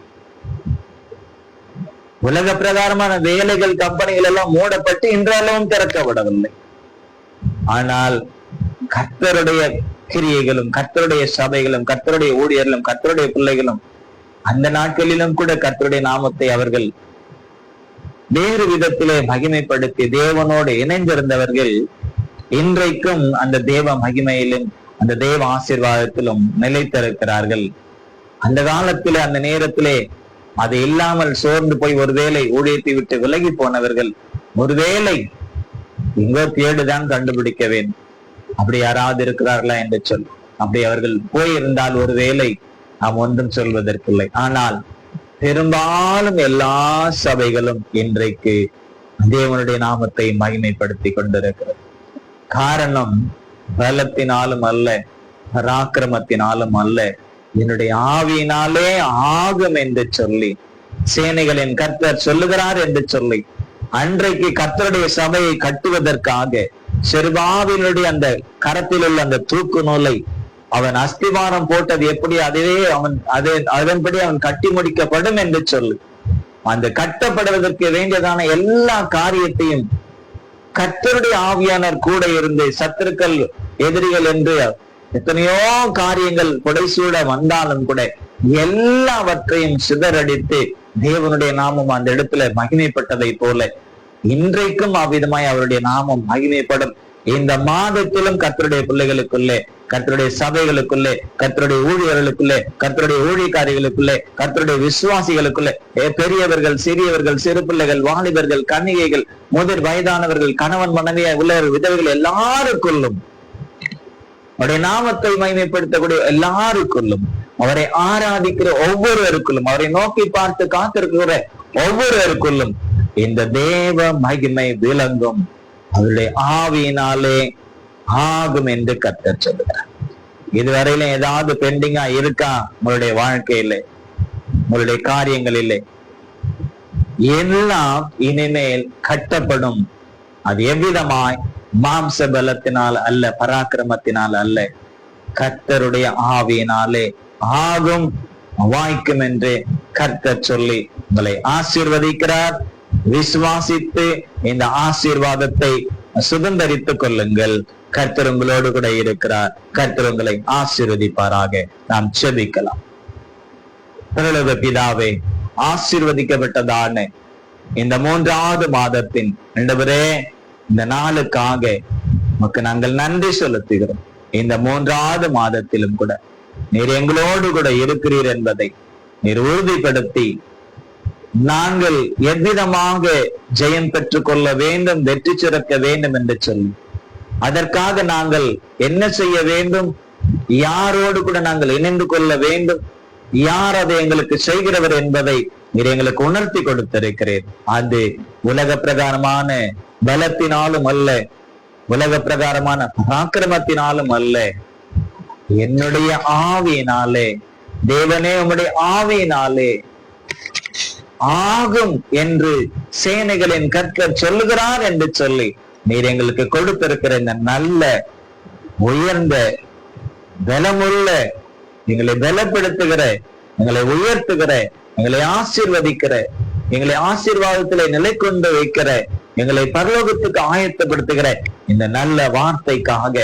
உலக பிரகாரமான வேலைகள், கம்பெனிகள் எல்லாம் மூடப்பட்டு இன்றளவும் திறக்கப்படவில்லை. ஆனால் கர்த்தருடைய கிரியைகளும், கர்த்தருடைய சபைகளும், கர்த்தருடைய ஊழியர்களும், கர்த்தருடைய பிள்ளைகளும் அந்த நாட்களிலும் கூட கர்த்தருடைய நாமத்தை அவர்கள் வேறு விதத்திலே மகிமைப்படுத்தி தேவனோடு இணைந்திருந்தவர்கள் இன்றைக்கும் அந்த தேவ மகிமையிலும் அந்த தேவ ஆசீர்வாதத்திலும் நிலைத்திருக்கிறார்கள். அந்த காலத்திலே, அந்த நேரத்திலே அது இல்லாமல் சோர்ந்து போய் ஒருவேளை ஊழியத்தை விட்டு விலகி போனவர்கள் ஒருவேளை எங்கோ தேடுதான் கண்டுபிடிக்க வேண்டும், அப்படி யாராவது இருக்கிறார்களா என்று சொல். அப்படி அவர்கள் போயிருந்தால் ஒருவேளை நாம் ஒன்றும் சொல்வதற்கில்லை. ஆனால் பெரும்பாலும் எல்லா சபைகளும் இன்றைக்கு தேவனுடைய நாமத்தை மகிமைப்படுத்தி கொண்டிருக்கிறது. காரணம் பலத்தினாலும் அல்ல, பராக்கிரமத்தினாலும் அல்ல, என்னுடைய ஆவியினாலே ஆகும் என்று சொல்லி சேனைகளின் கர்த்தர் சொல்லுகிறார் என்று சொல்லி அன்றைக்கு கர்த்தருடைய சபையை கட்டுவதற்காக செருபாவினுடைய அந்த கரத்தில் உள்ள அந்த தூக்கு நூலை அவன் அஸ்திவாரம் போட்டது எப்படி, அதுவே அதன்படி அவன் கட்டி முடிக்கப்படும் என்று சொல்லி அந்த கட்டப்படுவதற்கு வேண்டியதான எல்லா காரியத்தையும் கர்த்தருடைய ஆவியானவர் கூட இருந்து சத்துருக்கள், எதிரிகள் என்று எத்தனையோ காரியங்கள் புடைசூட வந்தாலும் கூட எல்லாவற்றையும் சிதறடித்து தேவனுடைய நாமம் அந்த இடத்துல மகிமைப்பட்டதை போல இன்றைக்கும் அவ்விதமாய் அவருடைய நாமம் மகிமைப்படும். இந்த மாதத்திலும் கர்த்தருடைய பிள்ளைகளுக்குள்ளே, கர்த்தருடைய சபைகளுக்குள்ளே, கர்த்தருடைய ஊழியர்களுக்குள்ளே, கர்த்தருடைய ஊழியக்காரிகளுக்குள்ளே, கர்த்தருடைய விசுவாசிகளுக்குள்ளே, பெரியவர்கள், சிறியவர்கள், சிறு பிள்ளைகள், வாலிபர்கள், கன்னிகைகள், முதிர் வயதானவர்கள், கணவன் மனைவியாய் உள்ளவர்கள், விதவைகள் எல்லாருக்குள்ளும் அவருடைய நாமத்தை மகிமைப்படுத்தக்கூடிய எல்லாருக்குள்ளும், அவரை ஆராதிக்கிற ஒவ்வொருவருக்குள்ளும், அவரை நோக்கி பார்த்து காத்திருக்கிற ஒவ்வொருவருக்குள்ளும் இந்த தேவ மகிமை விளங்கும், அவருடைய ஆவியினாலே ஆகும் என்று கர்த்தர் சொல்லுகிறார். இதுவரையில ஏதாவது பெண்டிங்கா இருக்கா உங்களுடைய வாழ்க்கையில, உங்களுடைய காரியங்களிலே? எல்லாம் இனிமேல் கட்டப்படும். அது எவ்விதமாய்? மாம்ச பலத்தினால் அல்ல, பராக்கிரமத்தினால் அல்ல, கர்த்தருடைய ஆவியினாலே ஆகும், வாய்க்கும் என்று கர்த்தர் சொல்லி உங்களை ஆசீர்வதிக்கிறார். விசுவாசித்து இந்த ஆசீர்வாதத்தை சுதந்தரித்துக் கொள்ளுங்கள். கர்த்தர் உங்களோடு கூட இருக்கிறார். கர்த்தர் உங்களை ஆசீர்வதிப்பாராக. நாம் செபிக்கலாம். பரலோக பிதாவே, ஆசீர்வதிக்கப்பட்டதான இந்த 3வது மாதத்தின் ஆண்டவரே, இந்த நாளுக்காக உமக்கு நாங்கள் நன்றி செலுத்துகிறோம். இந்த 3வது மாதத்திலும் கூட நீர் எங்களோடு கூட இருக்கிறீர் என்பதை நீர் உறுதிப்படுத்தி நாங்கள் எவ்விதமாக ஜெயம் பெற்றுக் கொள்ள வேண்டும், வெற்றி சிறக்க வேண்டும் என்று சொல்லி அதற்காக நாங்கள் என்ன செய்ய வேண்டும், யாரோடு கூட நாங்கள் இணைந்து கொள்ள வேண்டும், யார் அதை எங்களுக்கு செய்கிறவர் என்பதை நீர் எங்களுக்கு உணர்த்தி கொடுத்திருக்கிறேன். அது உலக பிரகாரமான பலத்தினாலும் அல்ல, உலக பிரகாரமான பராக்கிரமத்தினாலும் அல்ல, என்னுடைய ஆவியினாலே, தேவனே உம்முடைய ஆவியினாலே ஆகும் என்று சேனைகளின் கர்த்தர் சொல்லுகிறார் என்று சொல்லி நீர் எங்களுக்கு கொடுத்திருக்கிற இந்த நல்ல உயர்ந்த பலமுள்ள, எங்களை பலப்படுத்துகிற, எங்களை உயர்த்துகிற, எங்களை ஆசீர்வதிக்கிற, எங்களை ஆசீர்வாதத்திலே நிலை கொண்டு வைக்கிற, எங்களை பரலோகத்துக்கு ஆயத்தப்படுத்துகிற இந்த நல்ல வார்த்தைக்காக,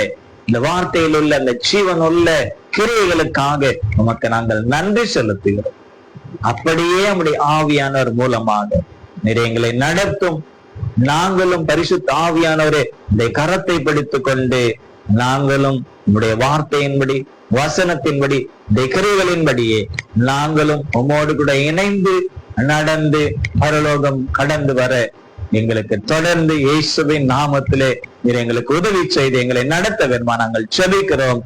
இந்த வார்த்தையில் உள்ள அந்த ஜீவன் உள்ள கிரியைகளுக்காக உமக்கு நாங்கள் நன்றி செலுத்துகிறோம். அப்படியே நம்முடைய ஆவியானவர் மூலமாக நீர் எங்களை நடத்தும். நாங்களும் பரிசுத்த ஆவியானவரே இந்த கரத்தை பிடித்துக் கொண்டு நாங்களும் உம்முடைய வார்த்தையின்படி, வசனத்தின்படி, கிரியைகளின்படியே நாங்களும் உம்மோடு கூட இணைந்து நடந்து பரலோகம் கடந்து வர எங்களுக்கு தொடர்ந்து இயேசுவின் நாமத்திலே நீர் எங்களுக்கு உதவி செய்து எங்களை நடத்த வேண்டுமா நாங்கள் செபிக்கிறோம்.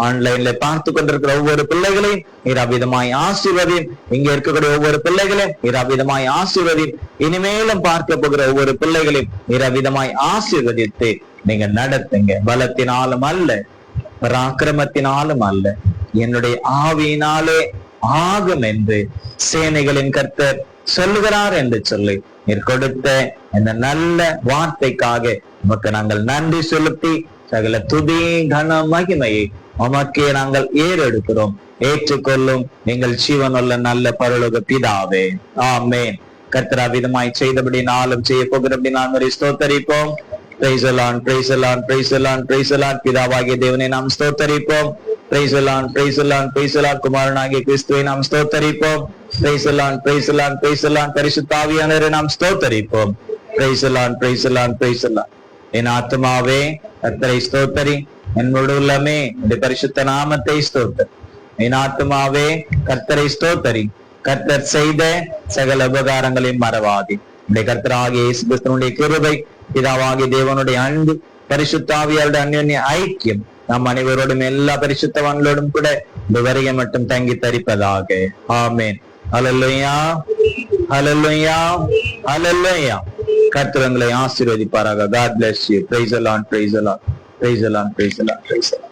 ஆன்லைன்ல பார்த்து கொண்டிருக்கிற ஒவ்வொரு பிள்ளைகளையும் நீர் அவ்விதமாய் ஆசீர்வதியும். இங்க இருக்கக்கூடிய ஒவ்வொரு பிள்ளைகளையும் நீர் அவ்விதமாய் ஆசீர்வதியும். இனிமேலும் பார்க்க போகிற ஒவ்வொரு பிள்ளைகளையும் நீர் அவ்விதமாய் ஆசீர்வதித்து நீங்க நடத்துங்க. பலத்தினாலும் அல்ல, பராக்கிரமத்தினாலும் அல்ல, என்னுடைய ஆவியினாலே ஆகும் என்று சேனைகளின் கர்த்தர் சொல்லுகிறார் என்று சொல்லி நீர் கொடுத்த இந்த நல்ல வார்த்தைக்காக உமக்கு நாங்கள் நன்றி செலுத்தி சகல துதி கன மகிமையை உமக்கே நாங்கள் ஏறெடுக்கிறோம். ஏற்றுக்கொள்ளும் எங்கள் ஜீவனுள்ள நல்ல பரலோக பிதாவே, ஆமென். கர்த்தர் விதமாய் செய்தபடி நாளும் செய்ய போகிறபடி நான் ஸ்தோத்தரிப்போம். Praise the Lord, praise the Lord, praise the Lord, praise the Lord. பிதாவாகிய தேவனை நாம் ஸ்தோத்தரிப்போம். Praise the Lord, praise the Lord, praise the Lord. குமாரனாகிய கிறிஸ்துவை நாம் ஸ்தோத்தரிப்போம். Praise the Lord, praise the Lord, praise the Lord. பரிசுத்த ஆவியானவரை நாம் ஸ்தோத்தரிப்போம். Praise the Lord, praise the Lord, praise the Lord. என் ஆத்துமாவே கர்த்தரை ஸ்தோத்தரி, என் முழு உள்ளமே உம்முடைய பரிசுத்த நாமத்தை ஸ்தோத்தரி. என் ஆத்துமாவே கர்த்தரை ஸ்தோத்தரி, கர்த்தர் செய்த சகல உபகாரங்களையும் மறவாதே. உடைய கர்த்தராகிய இயேசு கிறிஸ்துவினுடைய கிருபை, பிதாவாகிய தேவனுடைய அன்பு, பரிசுத்த ஆவியாருடைய அன்யோன்ய ஐக்கியம் நம் அனைவரோடும் எல்லா பரிசுத்தவான்களோடும் கூட இந்த வருகை மட்டும் தங்கி தரிப்பதாக. ஆமென். ஹல்லேலூயா, ஹல்லேலூயா, ஹல்லேலூயா. கர்த்தர் உங்களை ஆசீர்வதிப்பாராக. God bless you. Praise the Lord, praise the Lord, praise the Lord, praise the Lord, praise the Lord.